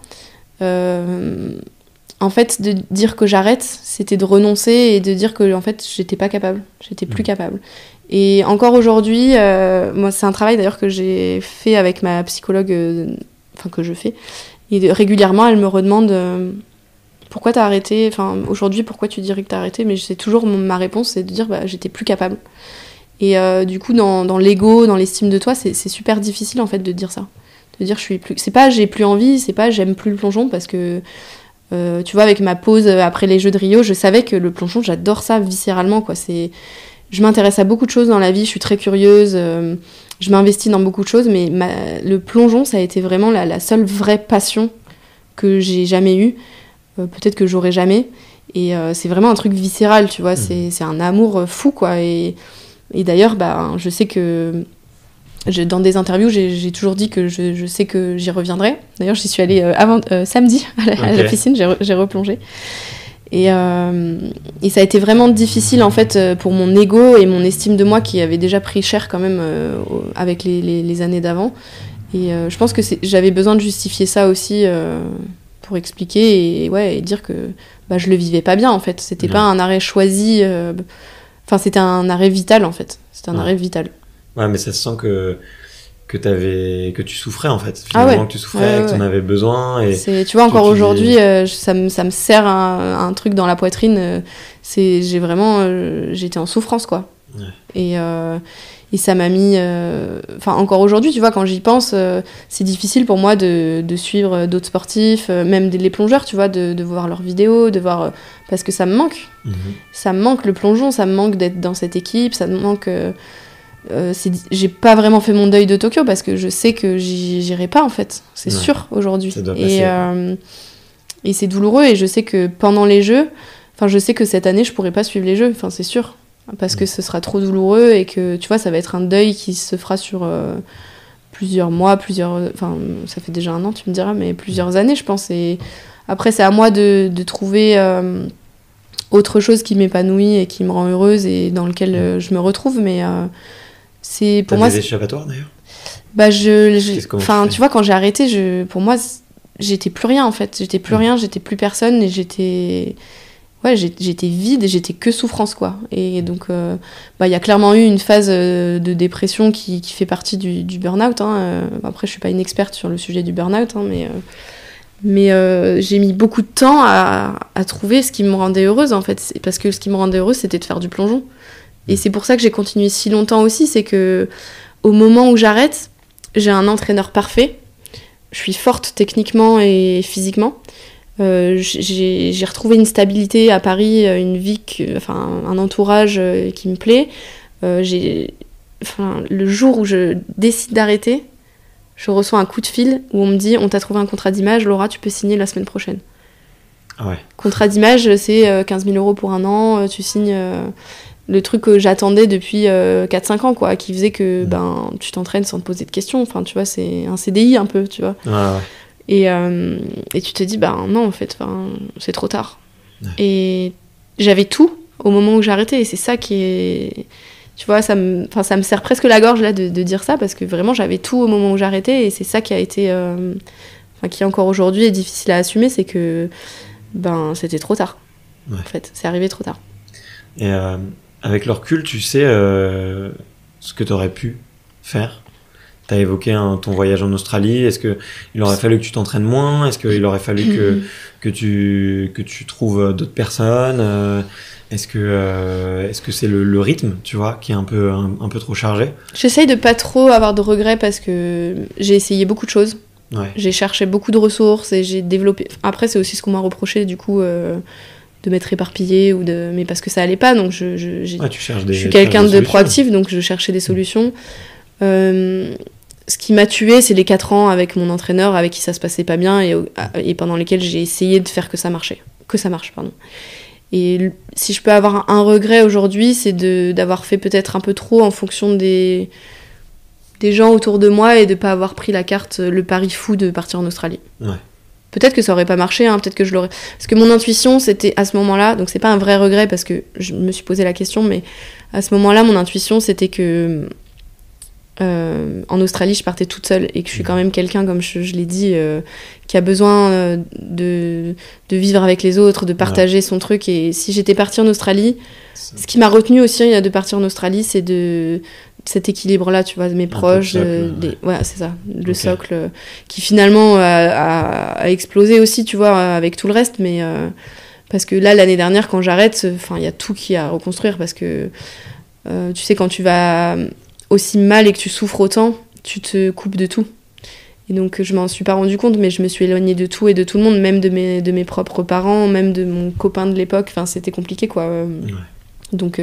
S2: en fait, de dire que j'arrête, c'était de renoncer et de dire que en fait, j'étais pas capable, j'étais plus capable. Et encore aujourd'hui, moi, c'est un travail d'ailleurs que j'ai fait avec ma psychologue, que je fais. Et régulièrement, elle me redemande pourquoi t'as arrêté, aujourd'hui, pourquoi tu dirais que t'as arrêté, mais c'est toujours ma réponse, c'est de dire j'étais plus capable. Et du coup, dans l'ego, dans l'estime de toi, c'est super difficile en fait de dire ça. De dire c'est pas j'ai plus envie, c'est pas j'aime plus le plongeon, parce que tu vois, avec ma pause après les Jeux de Rio, je savais que le plongeon, j'adore ça viscéralement, quoi. Je m'intéresse à beaucoup de choses dans la vie, je suis très curieuse, je m'investis dans beaucoup de choses, mais le plongeon, ça a été vraiment la seule vraie passion que j'ai jamais eue, peut-être que j'aurai jamais, et c'est vraiment un truc viscéral, tu vois, c'est un amour fou, quoi, et d'ailleurs, je sais que dans des interviews, j'ai toujours dit que je sais que j'y reviendrai. D'ailleurs, j'y suis allée samedi à la piscine, j'ai replongé. Et ça a été vraiment difficile, en fait, pour mon ego et mon estime de moi qui avait déjà pris cher quand même avec les années d'avant. Et je pense que j'avais besoin de justifier ça aussi pour expliquer et dire que je le vivais pas bien, en fait. C'était pas un arrêt choisi. C'était un arrêt vital, en fait. C'était un arrêt vital.
S3: Ouais, mais ça se sent que tu souffrais, en fait. Finalement, que tu souffrais, que tu en avais besoin. Et
S2: tu vois, encore aujourd'hui, ça me serre un truc dans la poitrine. J'étais en souffrance, quoi. Ouais. Et ça m'a mis... encore aujourd'hui, tu vois, quand j'y pense, c'est difficile pour moi de suivre d'autres sportifs, même les plongeurs, tu vois, de voir leurs vidéos, de voir... parce que ça me manque. Ça me manque, le plongeon, ça me manque d'être dans cette équipe, ça me manque... j'ai pas vraiment fait mon deuil de Tokyo parce que je sais que j'irai pas, en fait. C'est sûr, aujourd'hui. Ça doit passer. Et c'est douloureux, et je sais que pendant les Jeux... je sais que cette année, je pourrai pas suivre les Jeux, c'est sûr. Parce que ce sera trop douloureux et que, tu vois, ça va être un deuil qui se fera sur plusieurs mois, ça fait déjà 1 an, tu me diras, mais plusieurs années, je pense. Et après, c'est à moi de trouver autre chose qui m'épanouit et qui me rend heureuse et dans lequel je me retrouve, mais c'est pour moi...
S3: T'as des échappatoires, d'ailleurs?
S2: Tu vois, quand j'ai arrêté, pour moi, j'étais plus rien, en fait. J'étais plus rien, j'étais plus personne, et j'étais vide et j'étais que souffrance, quoi. Et donc, y a clairement eu une phase de dépression qui fait partie du burn-out. Après, je suis pas une experte sur le sujet du burn-out, mais j'ai mis beaucoup de temps à trouver ce qui me rendait heureuse, en fait. Parce que ce qui me rendait heureuse, c'était de faire du plongeon. Et c'est pour ça que j'ai continué si longtemps aussi, c'est que au moment où j'arrête, j'ai un entraîneur parfait. Je suis forte techniquement et physiquement. J'ai retrouvé une stabilité à Paris, une vie, un entourage qui me plaît. Le jour où je décide d'arrêter, je reçois un coup de fil où on me dit: on t'a trouvé un contrat d'image, Laura, tu peux signer la semaine prochaine.
S3: Ah ouais.
S2: Contrat d'image, c'est 15 000 € pour 1 an, tu signes le truc que j'attendais depuis 4-5 ans, quoi, qui faisait que tu t'entraînes sans te poser de questions. Tu vois, c'est un CDI un peu, tu vois.
S3: Ouais.
S2: Et tu te dis, non, en fait, c'est trop tard. Ouais. Et j'avais tout au moment où j'ai arrêté, et c'est ça qui est... Tu vois, ça me serre presque la gorge, là, de dire ça, parce que vraiment, j'avais tout au moment où j'ai arrêté, et c'est ça qui a été... qui encore aujourd'hui est difficile à assumer, c'est que c'était trop tard. Ouais. En fait, c'est arrivé trop tard.
S3: Et avec le recul, tu sais ce que tu aurais pu faire? T'as évoqué ton voyage en Australie. Est-ce qu'il aurait fallu que tu t'entraînes moins? Est-ce qu'il aurait fallu que tu trouves d'autres personnes? Est-ce que c'est le rythme, tu vois, qui est un peu trop chargé?
S2: J'essaye de pas trop avoir de regrets parce que j'ai essayé beaucoup de choses. Ouais. J'ai cherché beaucoup de ressources et j'ai développé... Après, c'est aussi ce qu'on m'a reproché, du coup, de m'être éparpillée, mais parce que ça allait pas, donc je suis quelqu'un de proactif, donc je cherchais des solutions. Ce qui m'a tuée, c'est les 4 ans avec mon entraîneur, avec qui ça se passait pas bien, et pendant lesquels j'ai essayé de faire que ça marche. Et si je peux avoir un regret aujourd'hui, c'est d'avoir fait peut-être un peu trop en fonction des gens autour de moi, et de pas avoir pris la carte, le pari fou de partir en Australie.
S3: Ouais.
S2: peut-être que ça aurait pas marché, hein, peut-être que je l'aurais... Parce que mon intuition, c'était à ce moment-là, donc c'est pas un vrai regret parce que je me suis posé la question, mais à ce moment-là, mon intuition, c'était que en Australie, je partais toute seule et que je suis quand même quelqu'un, comme je l'ai dit, qui a besoin de vivre avec les autres, de partager son truc. Et si j'étais partie en Australie, ce qui m'a retenue aussi de partir en Australie, c'est cet équilibre-là, tu vois, de mes proches, voilà, c'est ça, le socle qui finalement a explosé aussi, tu vois, avec tout le reste, mais parce que là, l'année dernière, quand j'arrête, enfin, il y a tout qui est à reconstruire parce que tu sais, quand tu vas aussi mal et que tu souffres autant, tu te coupes de tout. Et donc, je m'en suis pas rendu compte, mais je me suis éloignée de tout et de tout le monde, même de mes propres parents, même de mon copain de l'époque. Enfin, c'était compliqué, quoi. Donc,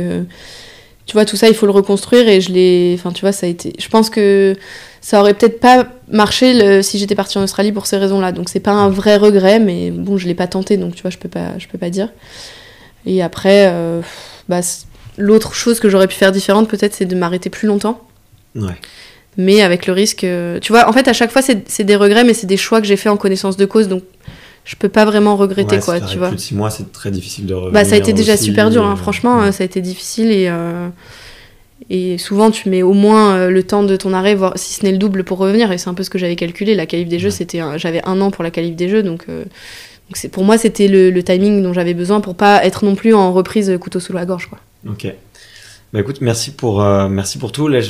S2: tu vois, tout ça, il faut le reconstruire et enfin, tu vois, ça a été... Je pense que ça aurait peut-être pas marché si j'étais partie en Australie pour ces raisons-là. Donc, c'est pas un vrai regret, mais bon, je l'ai pas tenté, donc tu vois, je peux pas dire. Et après, l'autre chose que j'aurais pu faire différente, peut-être, c'est de m'arrêter plus longtemps.
S3: Ouais.
S2: Mais avec le risque... tu vois, en fait, à chaque fois, c'est des regrets, mais c'est des choix que j'ai fait en connaissance de cause, donc je peux pas vraiment regretter, quoi, tu vois.
S3: Plus de 6 mois, c'est très difficile de revenir.
S2: Ça a été déjà super dur, hein, franchement, ça a été difficile et souvent, tu mets au moins le temps de ton arrêt, voire si ce n'est le double pour revenir, et c'est un peu ce que j'avais calculé. La qualif des jeux, j'avais 1 an pour la qualif des jeux, donc pour moi, c'était le timing dont j'avais besoin pour pas être non plus en reprise couteau sous la gorge, quoi.
S3: Ok. Bah écoute, merci pour tout. Là,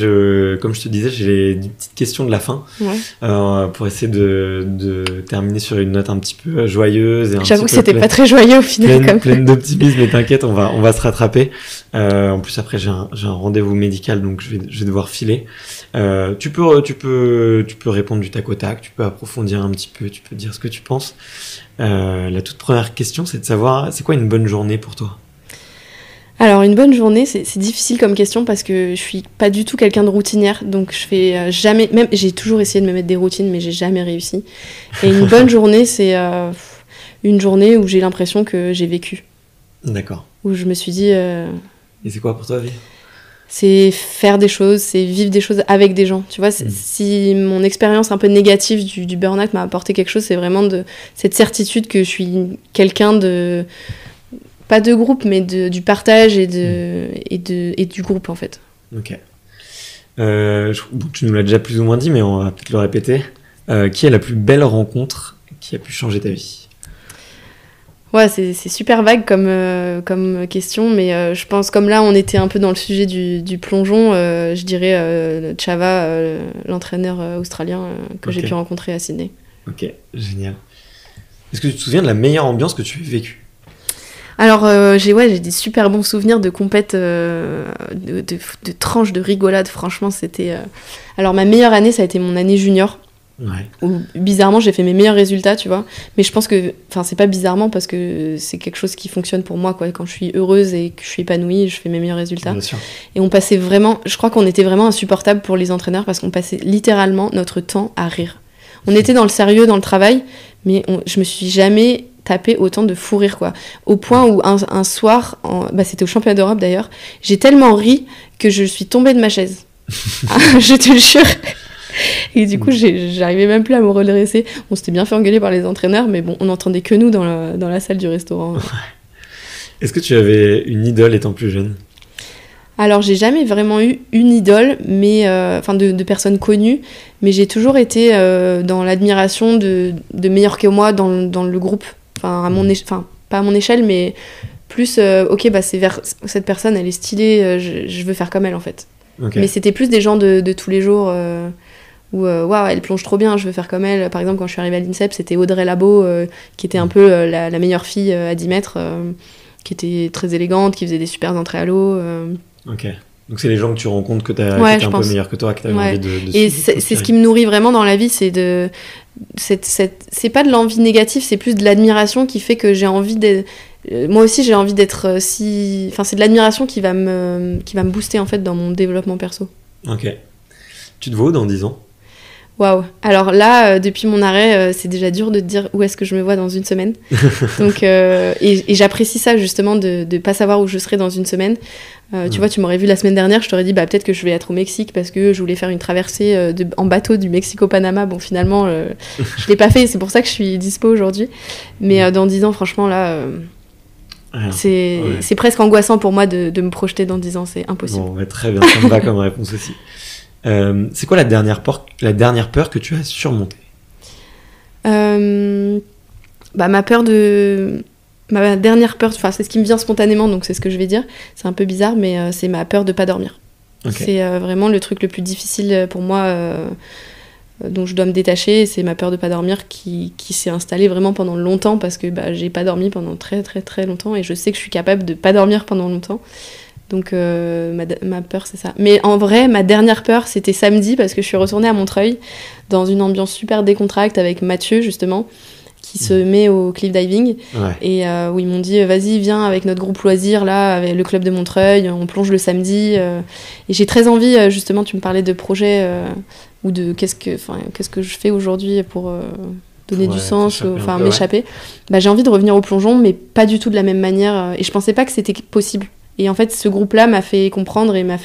S3: comme je te disais, j'ai des petites questions de la fin pour essayer de terminer sur une note un petit peu joyeuse.
S2: J'avoue que c'était pas très joyeux au final.
S3: Pleine d'optimisme, mais t'inquiète, on va se rattraper. En plus, après, j'ai un rendez-vous médical, donc je vais devoir filer. Tu peux répondre du tac au tac, tu peux approfondir un petit peu, tu peux dire ce que tu penses. La toute première question, c'est de savoir, c'est quoi une bonne journée pour toi ?
S2: Alors, une bonne journée, c'est difficile comme question parce que je suis pas du tout quelqu'un de routinière, donc je fais jamais... Même, j'ai toujours essayé de me mettre des routines, mais j'ai jamais réussi. Et une bonne journée, c'est une journée où j'ai l'impression que j'ai vécu.
S3: D'accord.
S2: Où je me suis dit...
S3: Et c'est quoi pour toi, vie ?
S2: C'est faire des choses, c'est vivre des choses avec des gens. Tu vois, si mon expérience un peu négative du burn-out m'a apporté quelque chose, c'est vraiment cette certitude que je suis quelqu'un de... Pas de groupe, mais du partage et du groupe, en fait.
S3: Ok. Tu nous l'as déjà plus ou moins dit, mais on va peut-être le répéter. Qui est la plus belle rencontre qui a pu changer ta vie ?
S2: Ouais, c'est super vague comme question, mais je pense, comme là, on était un peu dans le sujet du plongeon, je dirais Chava, l'entraîneur australien que j'ai pu rencontrer à Sydney.
S3: Ok, génial. Est-ce que tu te souviens de la meilleure ambiance que tu as vécue ?
S2: Alors, j'ai des super bons souvenirs de compètes, de tranches de rigolade. Franchement, c'était... Alors, ma meilleure année, ça a été mon année junior.
S3: Ouais.
S2: Où, bizarrement, j'ai fait mes meilleurs résultats, tu vois. Mais je pense que... Enfin, c'est pas bizarrement parce que c'est quelque chose qui fonctionne pour moi, quoi. Quand je suis heureuse et que je suis épanouie, je fais mes meilleurs résultats.
S3: Bien sûr.
S2: Et on passait vraiment... Je crois qu'on était vraiment insupportables pour les entraîneurs parce qu'on passait littéralement notre temps à rire. On était dans le sérieux, dans le travail, mais je me suis jamais... taper autant de fou rire, quoi, au point où un soir c'était au championnat d'Europe d'ailleurs, j'ai tellement ri que je suis tombée de ma chaise. Je te le jure. Et du coup j'arrivais même plus à me redresser. On s'était bien fait engueuler par les entraîneurs, mais bon, on n'entendait que nous dans la salle du restaurant.
S3: Est-ce que tu avais une idole étant plus jeune ?
S2: Alors, j'ai jamais vraiment eu une idole, mais de personnes connues, mais j'ai toujours été dans l'admiration de meilleurs que moi dans le groupe. Pas à mon échelle, mais plus, c'est vers cette personne, elle est stylée, je veux faire comme elle, en fait. Okay. Mais c'était plus des gens de tous les jours où, waouh, elle plonge trop bien, je veux faire comme elle. Par exemple, quand je suis arrivée à l'INSEP, c'était Audrey Labo, qui était un peu la meilleure fille à 10 mètres, qui était très élégante, qui faisait des super entrées à l'eau.
S3: Ok. Donc c'est les gens que tu rencontres que t'as qui étaient un peu meilleurs que toi, que t'avais envie de
S2: et c'est ce qui me nourrit vraiment dans la vie, c'est pas de l'envie négative, c'est plus de l'admiration qui fait que j'ai envie d'être... Moi aussi j'ai envie d'être c'est de l'admiration qui va me booster en fait dans mon développement perso.
S3: Ok. Tu te vois où dans 10 ans ?
S2: Waouh. Alors là, depuis mon arrêt, c'est déjà dur de te dire où est-ce que je me vois dans une semaine. Donc, et j'apprécie ça justement de ne pas savoir où je serai dans une semaine. Tu vois, tu m'aurais vu la semaine dernière, je t'aurais dit peut-être que je vais être au Mexique parce que je voulais faire une traversée en bateau du Mexique au Panama. Bon, finalement, je l'ai pas fait. C'est pour ça que je suis dispo aujourd'hui. Mais dans 10 ans, franchement, là, c'est presque angoissant pour moi de me projeter dans 10 ans. C'est impossible.
S3: Bon, très bien, ça me va comme réponse aussi. C'est quoi la dernière peur que tu as surmontée?
S2: Ma dernière peur, enfin c'est ce qui me vient spontanément, donc c'est ce que je vais dire. C'est un peu bizarre, mais c'est ma peur de pas dormir. Okay. C'est vraiment le truc le plus difficile pour moi, dont je dois me détacher. C'est ma peur de pas dormir qui s'est installée vraiment pendant longtemps parce que j'ai pas dormi pendant très très très longtemps et je sais que je suis capable de pas dormir pendant longtemps. Donc ma peur, c'est ça. Mais en vrai, ma dernière peur, c'était samedi parce que je suis retournée à Montreuil dans une ambiance super décontracte avec Mathieu, justement, qui se met au cliff diving. Ouais. Et où ils m'ont dit, vas-y, viens avec notre groupe loisir, là, avec le club de Montreuil, on plonge le samedi. Et j'ai très envie, justement, tu me parlais de projets ou de qu'est-ce que je fais aujourd'hui pour... donner du sens, enfin m'échapper. J'ai envie de revenir au plongeon, mais pas du tout de la même manière. Et je pensais pas que c'était possible. Et en fait, ce groupe-là m'a fait comprendre et m'a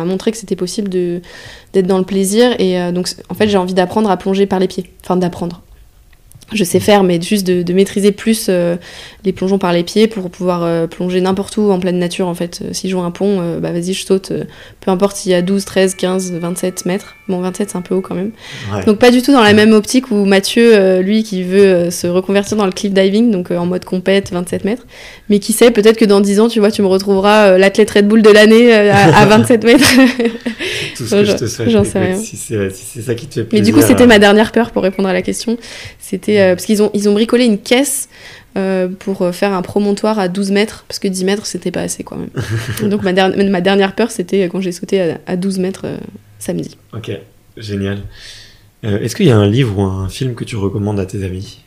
S2: montré que c'était possible d'être dans le plaisir. Et donc, en fait, j'ai envie d'apprendre à plonger par les pieds. Enfin, d'apprendre. Je sais faire, mais juste de maîtriser plus les plongeons par les pieds pour pouvoir plonger n'importe où en pleine nature, en fait. Si je vois un pont, vas-y, je saute. Peu importe s'il y a 12, 13, 15, 27 mètres. Bon, 27, c'est un peu haut quand même. Ouais. Donc, pas du tout dans la même optique où Mathieu, lui, qui veut se reconvertir dans le cliff diving, donc en mode compète, 27 mètres. Mais qui sait, peut-être que dans 10 ans, tu vois, tu me retrouveras l'athlète Red Bull de l'année à 27 mètres.
S3: Tout ce que je te souhaite.
S2: J'en sais rien.
S3: Si c'est ça qui te fait plaisir.
S2: Mais du coup, c'était ma dernière peur pour répondre à la question. C'était parce qu'ils ont bricolé une caisse pour faire un promontoire à 12 mètres, parce que 10 mètres, c'était pas assez, quand même. Donc, ma dernière peur, c'était quand j'ai sauté à 12 mètres samedi.
S3: Ok, génial. Est-ce qu'il y a un livre ou un film que tu recommandes à tes amis ?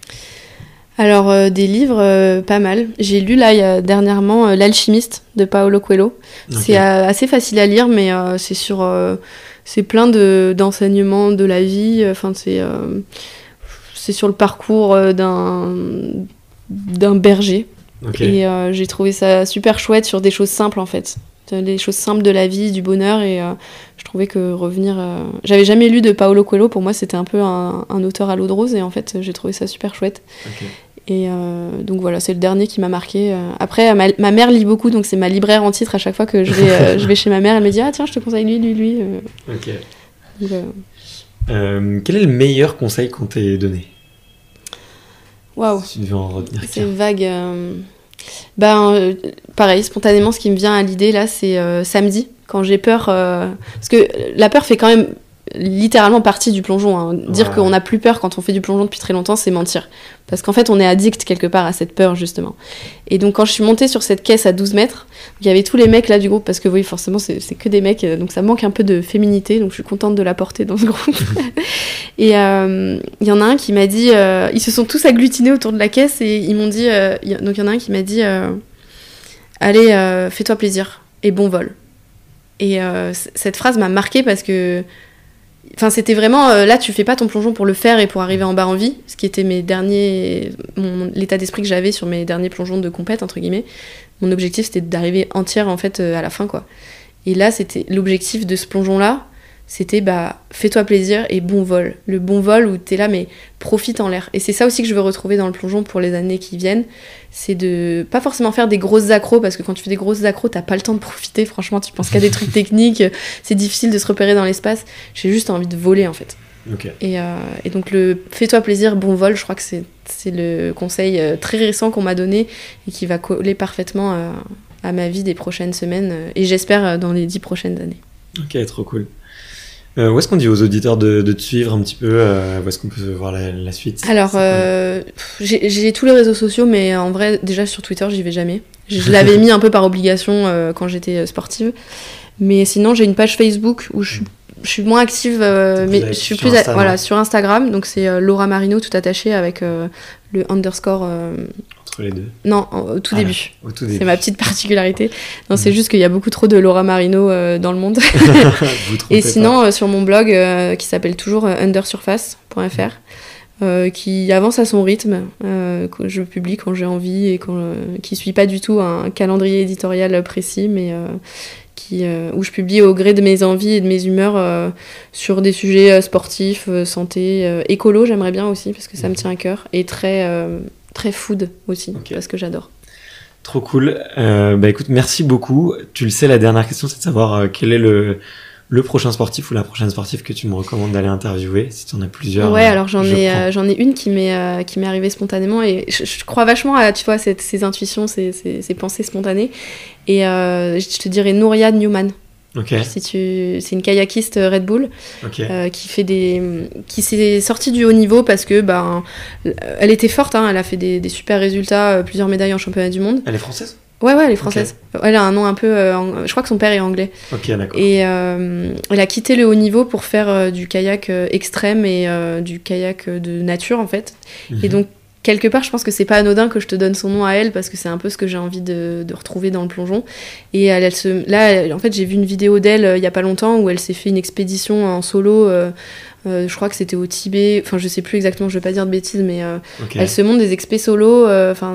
S2: Alors, des livres, pas mal. J'ai lu, là, dernièrement, L'Alchimiste de Paulo Coelho. Okay. C'est assez facile à lire, mais c'est plein d'enseignements de la vie. Enfin, c'est sur le parcours d'un berger. Okay. Et j'ai trouvé ça super chouette sur des choses simples, en fait. Les choses simples de la vie, du bonheur. Et je trouvais que revenir... J'avais jamais lu de Paulo Coelho. Pour moi, c'était un peu un auteur à l'eau de rose. Et en fait, j'ai trouvé ça super chouette. Okay. Et donc voilà, c'est le dernier qui m'a marqué. Après, ma mère lit beaucoup, donc c'est ma libraire en titre. À chaque fois que je vais chez ma mère, elle me dit « Ah tiens, je te conseille lui. »
S3: Ok. Donc, quel est le meilleur conseil qu'on t'ait donné ?
S2: Waouh.
S3: Si tu devais en retenir.
S2: C'est vague. Pareil, spontanément, ce qui me vient à l'idée, là, c'est samedi, quand j'ai peur. Parce que la peur fait quand même littéralement partie du plongeon. Hein. Dire qu'on n'a plus peur quand on fait du plongeon depuis très longtemps, c'est mentir. Parce qu'en fait, on est addict quelque part à cette peur, justement. Et donc, quand je suis montée sur cette caisse à 12 mètres, il y avait tous les mecs là du groupe, parce que oui, forcément, c'est que des mecs, donc ça manque un peu de féminité, donc je suis contente de la porter dans ce groupe. Et il y en a un qui m'a dit, ils se sont tous agglutinés autour de la caisse et ils m'ont dit, donc il y en a un qui m'a dit, allez, fais-toi plaisir et bon vol. Et cette phrase m'a marquée parce que enfin, c'était vraiment, là, tu fais pas ton plongeon pour le faire et pour arriver en bas en vie, ce qui était l'état d'esprit que j'avais sur mes derniers plongeons de compète, entre guillemets. Mon objectif, c'était d'arriver entière, en fait, à la fin, quoi. Et là, c'était l'objectif de ce plongeon-là, c'était, fais-toi plaisir et bon vol. Le bon vol où t'es là, mais profite en l'air. Et c'est ça aussi que je veux retrouver dans le plongeon pour les années qui viennent, c'est de pas forcément faire des grosses accros, parce que quand tu fais des grosses accros, t'as pas le temps de profiter, franchement, tu penses qu'à des trucs techniques, c'est difficile de se repérer dans l'espace. J'ai juste envie de voler, en fait.
S3: Okay.
S2: Et donc le fais-toi plaisir, bon vol, je crois que c'est le conseil très récent qu'on m'a donné et qui va coller parfaitement à ma vie des prochaines semaines, et j'espère dans les 10 prochaines années.
S3: Ok, trop cool. Où est-ce qu'on dit aux auditeurs de te suivre un petit peu, où est-ce qu'on peut voir la suite?
S2: Alors, j'ai tous les réseaux sociaux, mais en vrai, déjà sur Twitter, j'y vais jamais. Je l'avais mis un peu par obligation quand j'étais sportive. Mais sinon, j'ai une page Facebook où je suis moins active, mais je suis plus sur Instagram. Donc, c'est Laura Marino, tout attaché, avec le underscore
S3: entre les deux?
S2: Non, au tout début.
S3: Au tout début.
S2: C'est ma petite particularité. Non, c'est juste qu'il y a beaucoup trop de Laura Marino dans le monde. Et sinon, sur mon blog qui s'appelle toujours undersurface.fr, qui avance à son rythme, que je publie quand j'ai envie et qui suit pas du tout un calendrier éditorial précis, mais où je publie au gré de mes envies et de mes humeurs sur des sujets sportifs, santé, écolo, j'aimerais bien aussi parce que ça me tient à cœur, et très food aussi, parce que j'adore.
S3: Trop cool. Écoute, merci beaucoup. Tu le sais, la dernière question, c'est de savoir quel est le prochain sportif ou la prochaine sportive que tu me recommandes d'aller interviewer, si tu en as plusieurs.
S2: Ouais, alors j'en ai une qui m'est arrivée spontanément, et je crois vachement à, tu vois, ces intuitions, ces pensées spontanées, et je te dirais Nouria Newman.
S3: Ok.
S2: C'est une kayakiste Red Bull, qui s'est sortie du haut niveau parce que elle était forte, hein, elle a fait des super résultats, plusieurs médailles en championnat du monde.
S3: Elle est française?
S2: Ouais, elle est française. Okay. Elle a un nom un peu... je crois que son père est anglais.
S3: Ok, d'accord.
S2: Et elle a quitté le haut niveau pour faire du kayak extrême et du kayak de nature, en fait. Et donc, quelque part, je pense que c'est pas anodin que je te donne son nom à elle, parce que c'est un peu ce que j'ai envie de retrouver dans le plongeon. Et en fait, j'ai vu une vidéo d'elle il y a pas longtemps où elle s'est fait une expédition en solo... je crois que c'était au Tibet, enfin je sais plus exactement, je vais pas dire de bêtises, mais elle se monte des expés solo,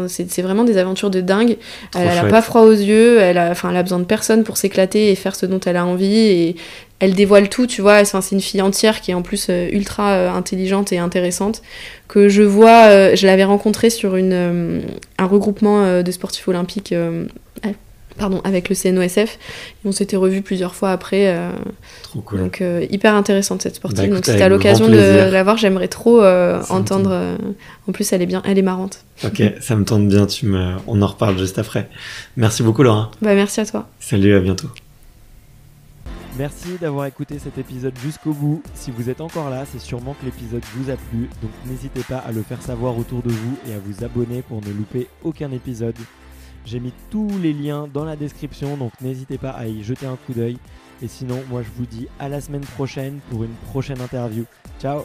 S2: c'est vraiment des aventures de dingue. Elle a pas froid aux yeux, elle a besoin de personne pour s'éclater et faire ce dont elle a envie, et elle dévoile tout, tu vois. C'est une fille entière qui est en plus ultra intelligente et intéressante, que je vois, je l'avais rencontrée sur un regroupement de sportifs olympiques avec le CNOSF, et on s'était revus plusieurs fois après.
S3: Trop cool.
S2: Donc hyper intéressante cette sportive.
S3: Écoute,
S2: donc si t'as l'occasion de la voir, j'aimerais trop entendre. En plus, elle est marrante.
S3: Ok, ça me tente bien. On en reparle juste après. Merci beaucoup, Laura.
S2: Merci à toi.
S3: Salut, à bientôt.
S1: Merci d'avoir écouté cet épisode jusqu'au bout. Si vous êtes encore là, c'est sûrement que l'épisode vous a plu, donc n'hésitez pas à le faire savoir autour de vous et à vous abonner pour ne louper aucun épisode. J'ai mis tous les liens dans la description, donc n'hésitez pas à y jeter un coup d'œil. Et sinon, moi je vous dis à la semaine prochaine pour une prochaine interview. Ciao!